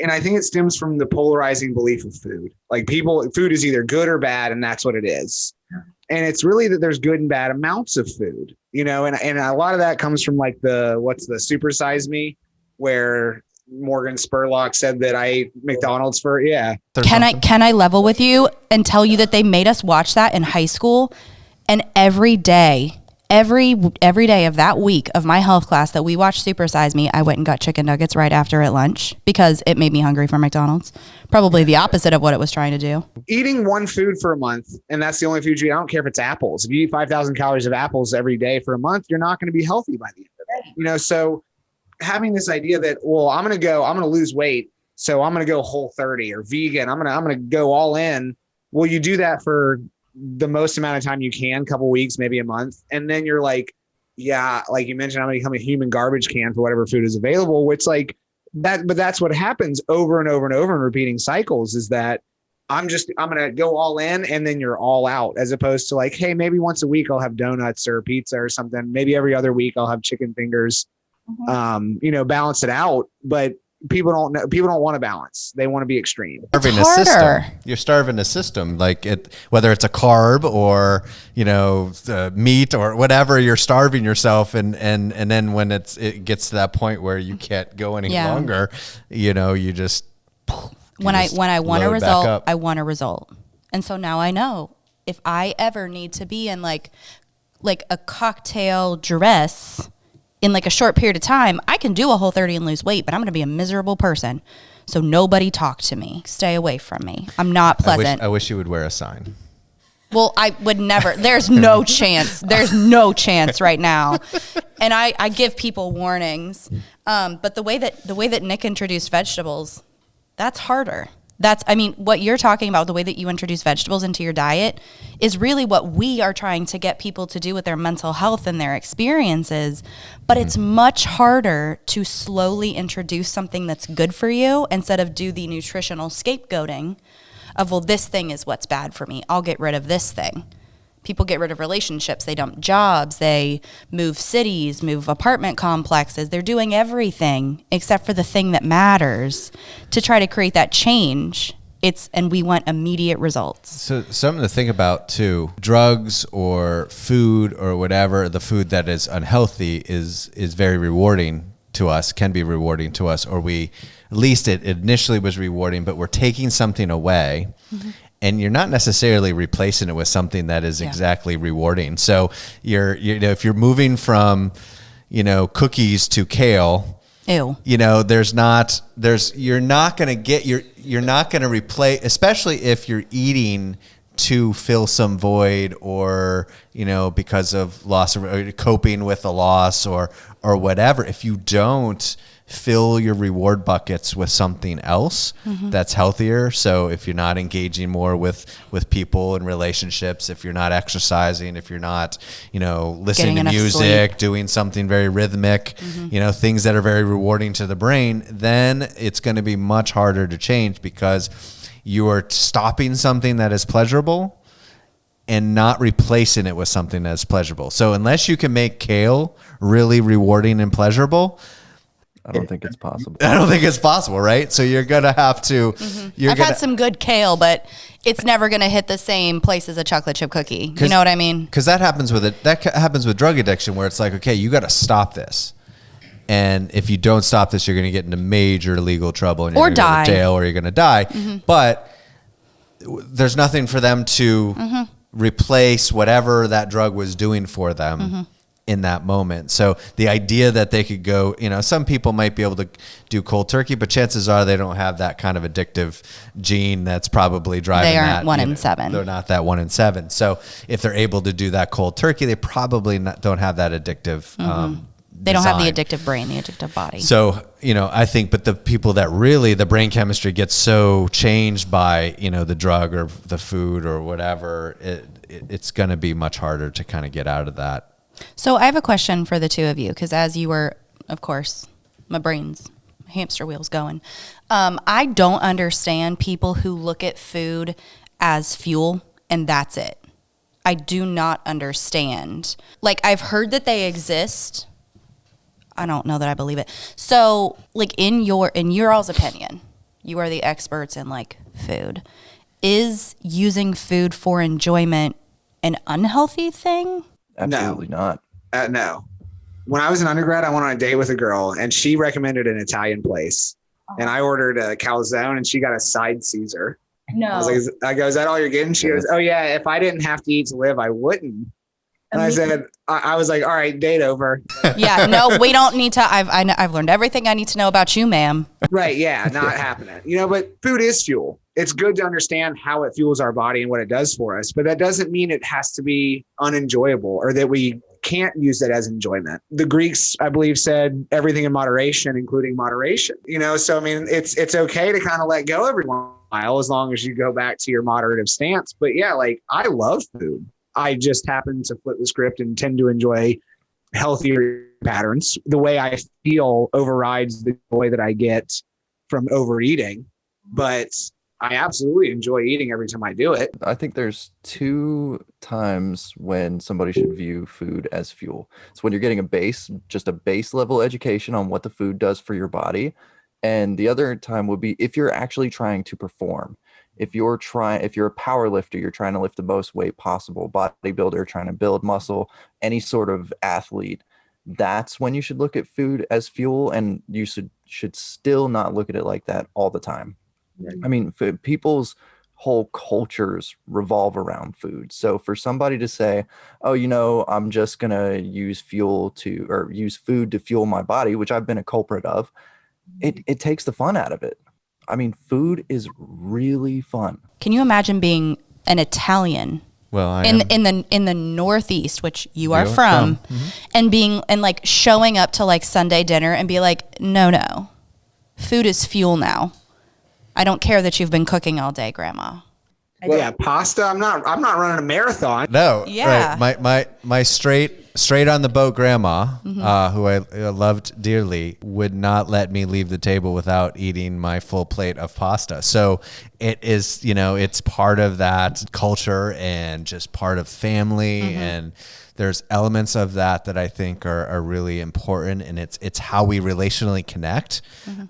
and I think it stems from the polarizing belief of food. Like food is either good or bad, and that's what it is. And it's really that there's good and bad amounts of food, and a lot of that comes from like the Super Size Me, where Morgan Spurlock said that I ate McDonald's Can I level with you and tell you that they made us watch that in high school, and every day of that week of my health class that we watched Super Size Me, I went and got chicken nuggets right after at lunch because it made me hungry for McDonald's. Probably the opposite of what it was trying to do. Eating one food for a month, and that's the only food you eat. I don't care if it's apples. If you eat 5,000 calories of apples every day for a month, you're not going to be healthy by the end of it. So having this idea that, well, I'm going to lose weight, so I'm going to go Whole30 or vegan. I'm going to go all in. Well, you do that for the most amount of time you can, couple weeks, maybe a month. And then you're like, yeah, like you mentioned, I'm going to become a human garbage can for whatever food is available, which like that, but that's what happens over and over and over in repeating cycles is that I'm going to go all in and then you're all out, as opposed to like, hey, maybe once a week I'll have donuts or pizza or something. Maybe every other week I'll have chicken fingers, balance it out. But people don't want to balance. They want to be extreme. Starving a system. You're starving a system, like whether it's a carb or meat or whatever. You're starving yourself, and then when it gets to that point where you can't go any longer, you just when I want a result, I want a result, and so now I know if I ever need to be in like a cocktail dress in like a short period of time, I can do a Whole30 and lose weight, but I'm going to be a miserable person. So nobody talk to me. Stay away from me. I'm not pleasant. I wish you would wear a sign. Well, I would never. There's no chance. There's no chance right now. And I give people warnings. But the way that Nick introduced vegetables, that's harder. What you're talking about, the way that you introduce vegetables into your diet is really what we are trying to get people to do with their mental health and their experiences. But it's much harder to slowly introduce something that's good for you instead of do the nutritional scapegoating of, well, this thing is what's bad for me. I'll get rid of this thing. People get rid of relationships. They dump jobs. They move cities, move apartment complexes. They're doing everything except for the thing that matters to try to create that change. And we want immediate results. So something to think about too, drugs or food or whatever, the food that is unhealthy is very rewarding to us, can be rewarding to us, or at least it initially was rewarding, but we're taking something away. Mm-hmm. And you're not necessarily replacing it with something that is exactly rewarding. So if you're moving from, cookies to kale, ew. You're not going to replace, especially if you're eating to fill some void or, because of loss or coping with a loss or whatever. If you don't fill your reward buckets with something else that's healthier. So if you're not engaging more with people and relationships, if you're not exercising, if you're not, listening to music, sleep, doing something very rhythmic, things that are very rewarding to the brain, then it's going to be much harder to change because you are stopping something that is pleasurable and not replacing it with something that's pleasurable. So unless you can make kale really rewarding and pleasurable, I don't think it's possible. I don't think it's possible, right? So you're going to have to... I've had some good kale, but it's never going to hit the same place as a chocolate chip cookie. You know what I mean? Because that happens with drug addiction where it's like, okay, you got to stop this. And if you don't stop this, you're going to get into major legal trouble and you're going to go to jail or you're going to die. But there's nothing for them to replace whatever that drug was doing for them. in that moment. So the idea that they could go, some people might be able to do cold turkey, but chances are they don't have that kind of addictive gene that's probably driving They aren't that. 1 in 7. They're not that 1 in 7. So if they're able to do that cold turkey, they probably don't have that addictive They don't have the design. addictive brain, the addictive body. So, I think, but the people that really, the brain chemistry gets so changed by, the drug or the food or whatever, it's going to be much harder to kind of get out of that. So I have a question for the two of you, because as you were, of course, my brain's hamster wheels going. I don't understand people who look at food as fuel and that's it. I do not understand. Like, I've heard that they exist. I don't know that I believe it. So, like, in your all's opinion, you are the experts in like food. Is using food for enjoyment an unhealthy thing? Absolutely not. No. When I was an undergrad, I went on a date with a girl, and she recommended an Italian place. And I ordered a calzone, and she got a side Caesar. No. I go, is that all you're getting? She goes, oh yeah, if I didn't have to eat to live, I wouldn't. And I said, I was like, all right, date over. Yeah, no, we don't need to. I've learned everything I need to know about you, ma'am. Right. Yeah. Not happening. But food is fuel. It's good to understand how it fuels our body and what it does for us, but that doesn't mean it has to be unenjoyable or that we can't use it as enjoyment. The Greeks, I believe, said everything in moderation, including moderation. So I mean, it's okay to kind of let go every once in a while as long as you go back to your moderative stance. But yeah, like, I love food. I just happen to flip the script and tend to enjoy healthier patterns. The way I feel overrides the joy that I get from overeating, but I absolutely enjoy eating every time I do it. I think there's 2 times when somebody should view food as fuel. It's when you're getting just a base level education on what the food does for your body. And the other time would be if you're actually trying to perform. If you're a power lifter, you're trying to lift the most weight possible, bodybuilder trying to build muscle, any sort of athlete, that's when you should look at food as fuel, and you should still not look at it like that all the time. Right. I mean, people's whole cultures revolve around food. So for somebody to say, oh, I'm just going to use food to fuel my body, which I've been a culprit of, it takes the fun out of it. I mean, food is really fun. Can you imagine being an Italian? Well, in the Northeast, which you are from, and like showing up to like Sunday dinner and be like, no, food is fuel now. I don't care that you've been cooking all day, Grandma. Well, yeah, pasta. I'm not running a marathon. No. Yeah. Right. My straight on the boat grandma, who I loved dearly, would not let me leave the table without eating my full plate of pasta. So it is, it's part of that culture and just part of family. And there's elements of that I think are really important. And it's how we relationally connect.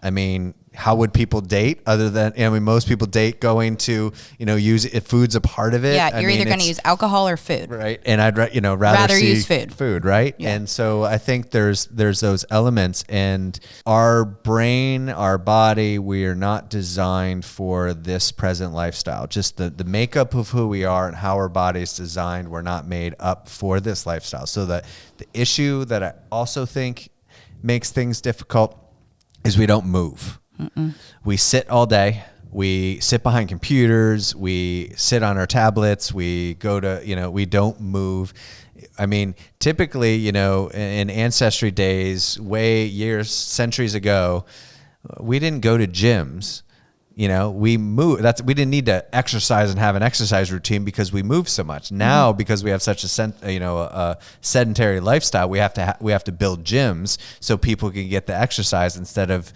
I mean, how would people date other than, most people date going to, use it. Food's a part of it. Yeah. You're either going to use alcohol or food. Right. And I'd, rather see use food. Right. Yeah. And so I think there's those elements, and our brain, our body, we are not designed for this present lifestyle. Just the makeup of who we are and how our body's designed. We're not made up for this lifestyle. So the issue that I also think makes things difficult is we don't move. We sit all day. We sit behind computers. We sit on our tablets. We go to, we don't move. I mean, typically, in ancestry days, centuries ago, we didn't go to gyms. We moved. We didn't need to exercise and have an exercise routine because we move so much. Now, because we have such a sedentary lifestyle, we have to build gyms so people can get the exercise instead of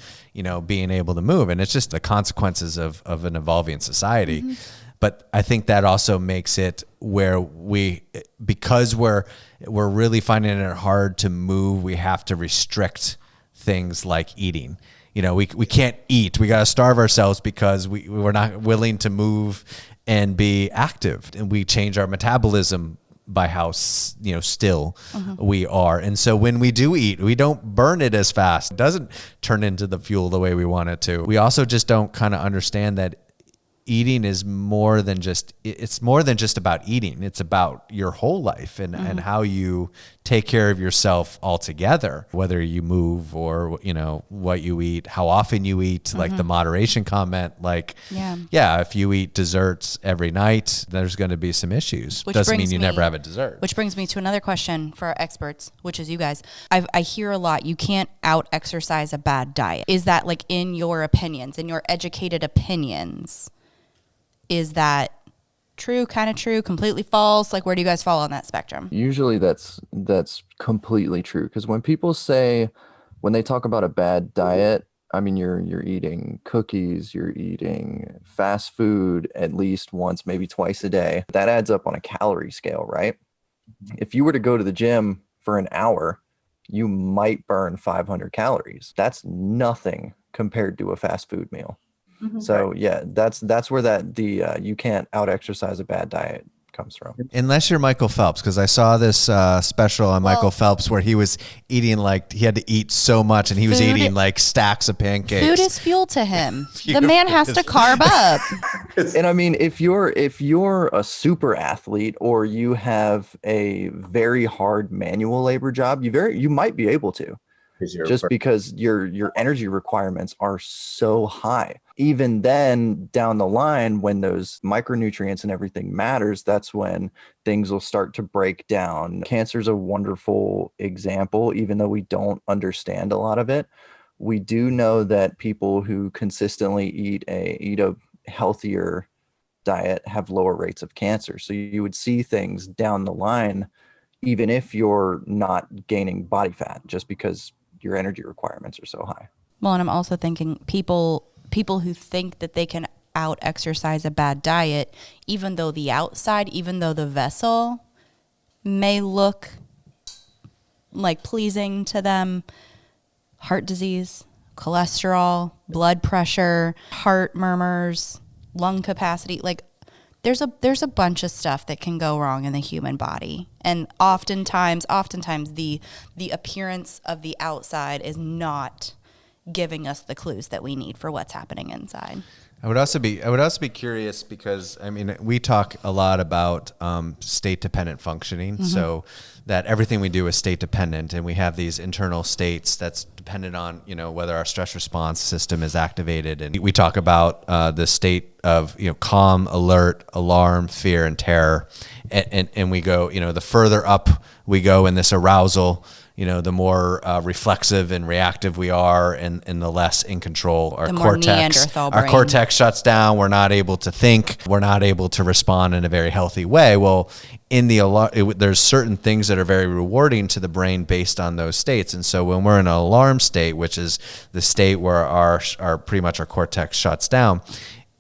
being able to move. And it's just the consequences of an evolving society. But I think that also makes it where because we're really finding it hard to move, we have to restrict things like eating. We can't eat. We got to starve ourselves because we're not willing to move and be active, and we change our metabolism by how still we are. And so when we do eat, we don't burn it as fast. It doesn't turn into the fuel the way we want it to. We also just don't kind of understand that eating is more than just, it's more than just about eating. It's about your whole life and how you take care of yourself altogether, whether you move or, you know, what you eat, how often you eat, like the moderation comment, like, yeah, if you eat desserts every night, there's going to be some issues. Doesn't mean you never have a dessert. Which brings me to another question for our experts, which is you guys. I hear a lot, you can't out exercise a bad diet. Is that, like, in your opinions, in your educated opinions, is that true, kind of true, completely false? Like, where do you guys fall on that spectrum? Usually that's completely true, because when they talk about a bad diet, I mean, you're eating cookies, you're eating fast food at least once, maybe twice a day. That adds up on a calorie scale, right? If you were to go to the gym for an hour, you might burn 500 calories. That's nothing compared to a fast food meal. So yeah, that's where the you can't out exercise a bad diet comes from. Unless you're Michael Phelps, because I saw this special on Michael Phelps where he was eating, like, he had to eat so much and he was eating like stacks of pancakes. Food is fuel to him. The man has to carb up. And I mean, if you're a super athlete or you have a very hard manual labor job, you might be able to. Just because your energy requirements are so high. Even then, down the line, when those micronutrients and everything matters, that's when things will start to break down. Cancer's a wonderful example, even though we don't understand a lot of it. We do know that people who consistently eat a healthier diet have lower rates of cancer. So you would see things down the line, even if you're not gaining body fat, just because your energy requirements are so high. Well, and I'm also thinking people who think that they can out exercise a bad diet, even though the vessel may look like pleasing to them, heart disease, cholesterol, blood pressure, heart murmurs, lung capacity, like there's a bunch of stuff that can go wrong in the human body. And oftentimes the appearance of the outside is not giving us the clues that we need for what's happening inside. I would also be curious because, I mean, we talk a lot about state dependent functioning. So that everything we do is state dependent, and we have these internal states that's dependent on, you know, whether our stress response system is activated. And we talk about the state of, you know, calm, alert, alarm, fear, and terror. And we go, you know, the further up we go in this arousal, you know, the more reflexive and reactive we are, and the less in control our cortex shuts down. We're not able to think. We're not able to respond in a very healthy way. Well, in the there's certain things that are very rewarding to the brain based on those states. And so when we're in an alarm state, which is the state where our pretty much our cortex shuts down,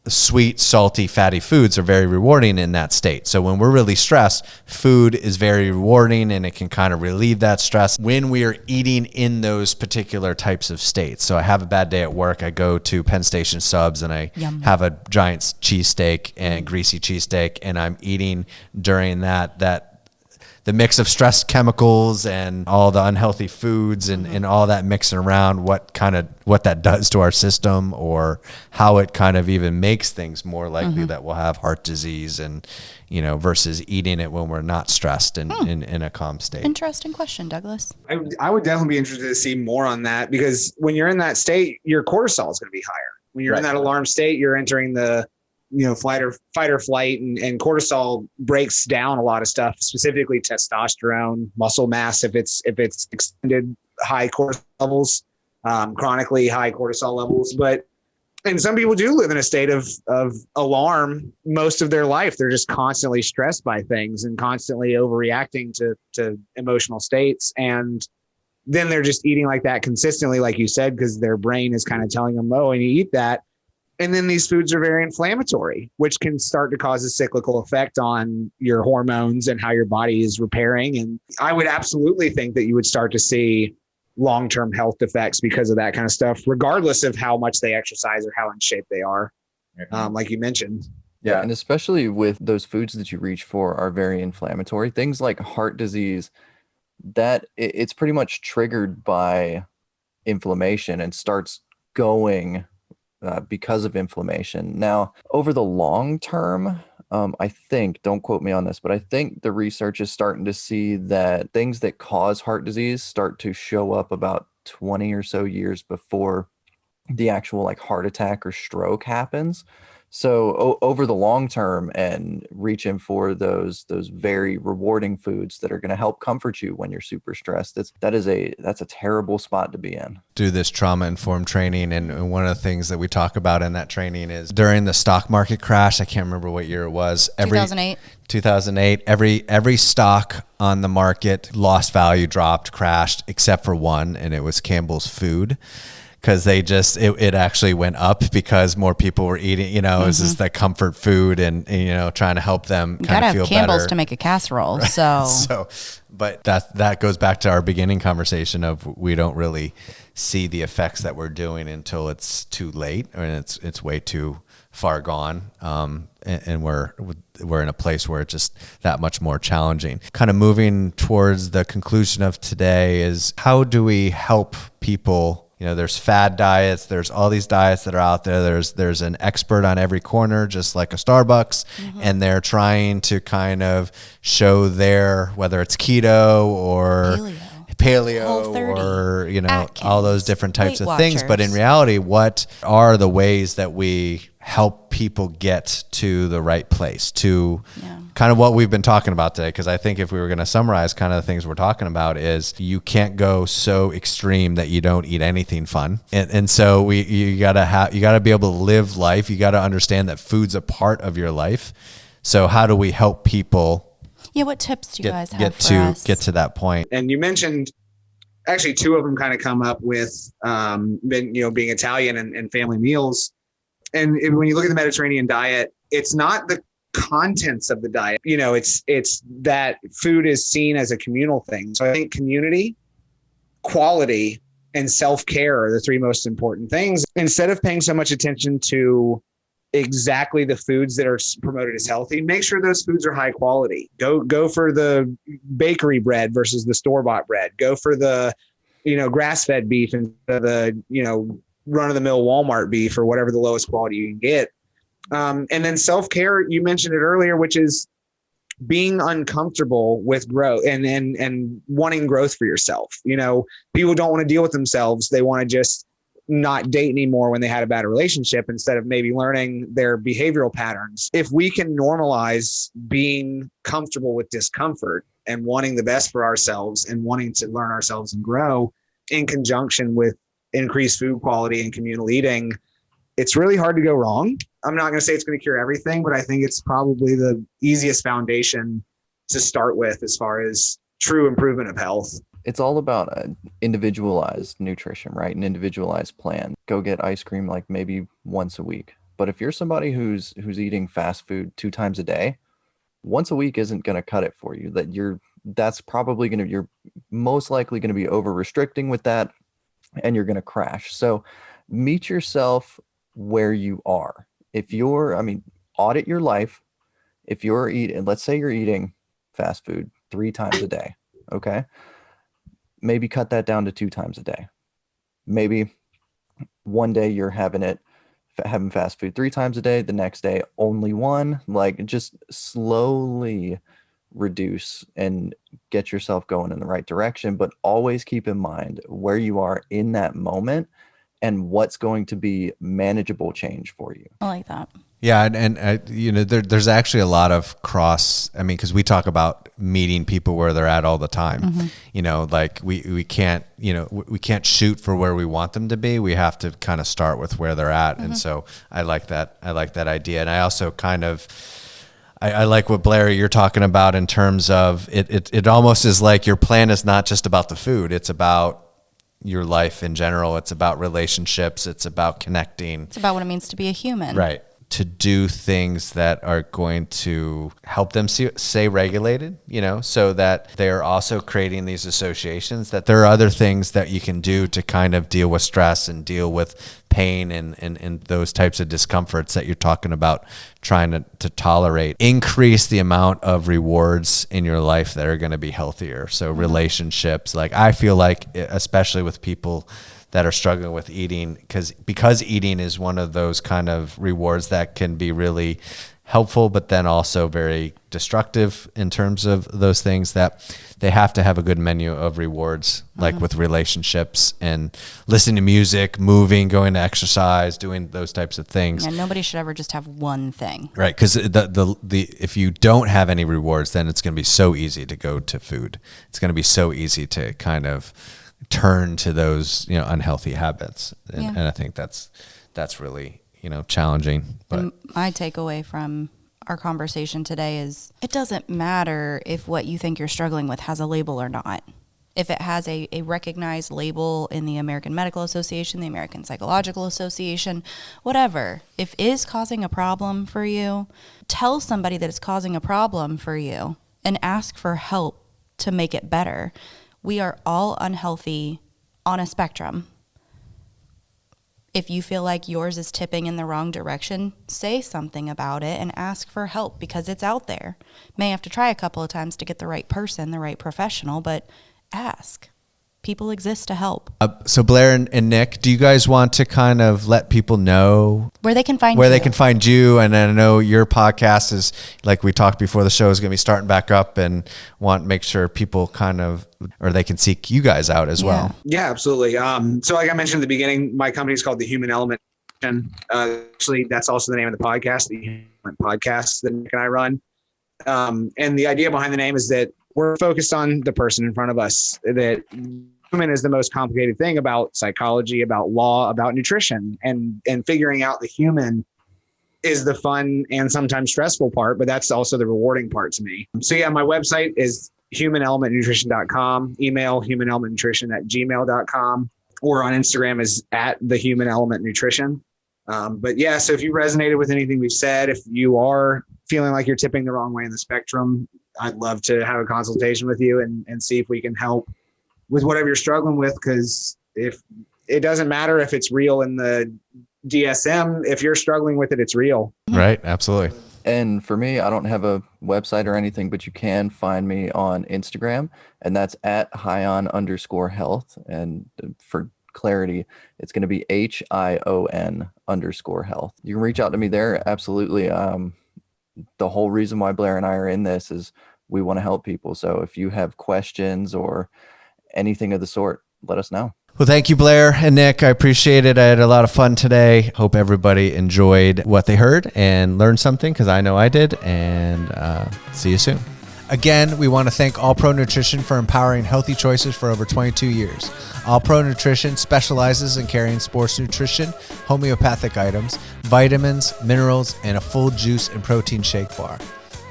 sweet, salty, fatty foods are very rewarding in that state. So when we're really stressed, food is very rewarding and it can kind of relieve that stress when we are eating in those particular types of states. So I have a bad day at work, I go to Penn Station Subs and I have a giant cheesesteak and greasy cheesesteak, and I'm eating during that the mix of stress chemicals and all the unhealthy foods and all that mixing around, what that does to our system, or how it kind of even makes things more likely that we'll have heart disease, and, you know, versus eating it when we're not stressed and in a calm state. Interesting question, Douglas. I would definitely be interested to see more on that, because when you're in that state, your cortisol is going to be higher. When you're in that alarm state, you're entering the, you know, fight or flight, and cortisol breaks down a lot of stuff, specifically testosterone, muscle mass, if it's extended high cortisol levels, chronically high cortisol levels. And some people do live in a state of alarm most of their life. They're just constantly stressed by things and constantly overreacting to emotional states. And then they're just eating like that consistently, like you said, because their brain is kind of telling them, oh, and you eat that. And then these foods are very inflammatory, which can start to cause a cyclical effect on your hormones and how your body is repairing. And I would absolutely think that you would start to see long-term health effects because of that kind of stuff, regardless of how much they exercise or how in shape they are, like you mentioned. Yeah, and especially with those foods that you reach for are very inflammatory. Things like heart disease, that it's pretty much triggered by inflammation and starts going because of inflammation. Now, over the long term, I think, don't quote me on this, but I think the research is starting to see that things that cause heart disease start to show up about 20 or so years before the actual like heart attack or stroke happens. So over the long term, and reaching for those very rewarding foods that are going to help comfort you when you're super stressed. That's a terrible spot to be in. Do this trauma informed training, and one of the things that we talk about in that training is during the stock market crash. I can't remember what year it was. 2008. Every stock on the market lost value, dropped, crashed, except for one, and it was Campbell's Food. Because it actually went up because more people were eating, it was just that comfort food and trying to help them kind of feel better. Campbell's to make a casserole. So, but that goes back to our beginning conversation of we don't really see the effects that we're doing until it's too late and it's way too far gone. And we're in a place where it's just that much more challenging. Kind of moving towards the conclusion of today is how do we help people? There's fad diets. There's all these diets that are out there. There's an expert on every corner, just like a Starbucks, and they're trying to kind of show whether it's keto or paleo or Atkins, all those different types of things. But in reality, what are the ways that we help people get to the right place, to kind of what we've been talking about today? Because I think if we were going to summarize kind of the things we're talking about is you can't go so extreme that you don't eat anything fun. And so you gotta be able to live life. You got to understand that food's a part of your life. So how do we help people what tips do you guys have get to that point? And you mentioned actually two of them kind of come up with being Italian and family meals. And when you look at the Mediterranean diet, it's not the contents of the diet. It's that food is seen as a communal thing. So I think community, quality, and self-care are the three most important things. Instead of paying so much attention to exactly the foods that are promoted as healthy, make sure those foods are high quality. Go for the bakery bread versus the store-bought bread. Go for the grass-fed beef instead of the run-of-the-mill Walmart beef or whatever the lowest quality you can get. And then self-care, you mentioned it earlier, which is being uncomfortable with growth and wanting growth for yourself. People don't want to deal with themselves. They want to just not date anymore when they had a bad relationship instead of maybe learning their behavioral patterns. If we can normalize being comfortable with discomfort and wanting the best for ourselves and wanting to learn ourselves and grow in conjunction with increased food quality and communal eating, it's really hard to go wrong. I'm not going to say it's going to cure everything, but I think it's probably the easiest foundation to start with as far as true improvement of health. It's all about individualized nutrition, right? An individualized plan. Go get ice cream like maybe once a week. But if you're somebody who's eating fast food 2 times a day, once a week isn't going to cut it for you. That's probably you're most likely going to be over restricting with that, and you're going to crash. So meet yourself where you are. Audit your life. If you're let's say you're eating fast food 3 times a day, okay? Maybe cut that down to 2 times a day. Maybe one day you're having fast food 3 times a day, the next day only 1. Just slowly reduce and get yourself going in the right direction, but always keep in mind where you are in that moment and what's going to be manageable change for you. I like that. Yeah, and there's actually a lot of because we talk about meeting people where they're at all the time. We can't shoot for where we want them to be. We have to kind of start with where they're at. And so I like that idea. And I also I like what Blair you're talking about in terms of it almost is like your plan is not just about the food. It's about your life in general. It's about relationships. It's about connecting. It's about what it means to be a human. Right. To do things that are going to help them stay regulated, so that they're also creating these associations, that there are other things that you can do to kind of deal with stress and deal with pain and those types of discomforts that you're talking about trying to tolerate. Increase the amount of rewards in your life that are going to be healthier. So relationships, I feel like, especially with people that are struggling with eating, because eating is one of those kind of rewards that can be really helpful, but then also very destructive in terms of those things, that they have to have a good menu of rewards, like with relationships and listening to music, moving, going to exercise, doing those types of things. Yeah, nobody should ever just have one thing. Right, because the if you don't have any rewards, then it's going to be so easy to go to food. It's going to be so easy to kind of turn to those unhealthy habits, and I think that's really challenging. But And my takeaway from our conversation today is it doesn't matter if what you think you're struggling with has a label or not. If it has a recognized label in the American Medical Association, the American Psychological Association, whatever, if it is causing a problem for you, tell somebody that it's causing a problem for you and ask for help to make it better. We are all unhealthy on a spectrum. If you feel like yours is tipping in the wrong direction, say something about it and ask for help, because it's out there. May have to try a couple of times to get the right person, the right professional, but ask. People exist to help. So Blair and Nick, do you guys want to kind of let people know Where they can find where you. they can find you? And I know your podcast is, like we talked before the show, is going to be starting back up, and want to make sure people they can seek you guys out as well. Yeah, absolutely. So like I mentioned at the beginning, my company is called the Human Element. Actually, that's also the name of the podcast, the Human Element Podcast that Nick and I run. And the idea behind the name is that we're focused on the person in front of us. That human is the most complicated thing about psychology, about law, about nutrition, and figuring out the human is the fun and sometimes stressful part, but that's also the rewarding part to me. So yeah, my website is humanelementnutrition.com, email humanelementnutrition@gmail.com, or on Instagram is @thehumanelementnutrition. But yeah, so if you resonated with anything we've said, if you are feeling like you're tipping the wrong way in the spectrum, I'd love to have a consultation with you and see if we can help with whatever you're struggling with. Because if it doesn't matter if it's real in the DSM, if you're struggling with it, it's real. Right. Absolutely. And for me, I don't have a website or anything, but you can find me on Instagram, and that's @Hion_health. And for clarity, it's going to be HION_health. You can reach out to me there. Absolutely. The whole reason why Blair and I are in this is we want to help people. So if you have questions or anything of the sort, let us know. Well, thank you, Blair and Nick. I appreciate it. I had a lot of fun today. Hope everybody enjoyed what they heard and learned something, because I know I did. And see you soon. Again, we want to thank All Pro Nutrition for empowering healthy choices for over 22 years. All Pro Nutrition specializes in carrying sports nutrition, homeopathic items, vitamins, minerals, and a full juice and protein shake bar.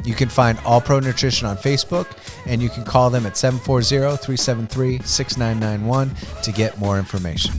You can find All Pro Nutrition on Facebook, and you can call them at 740-373-6991 to get more information.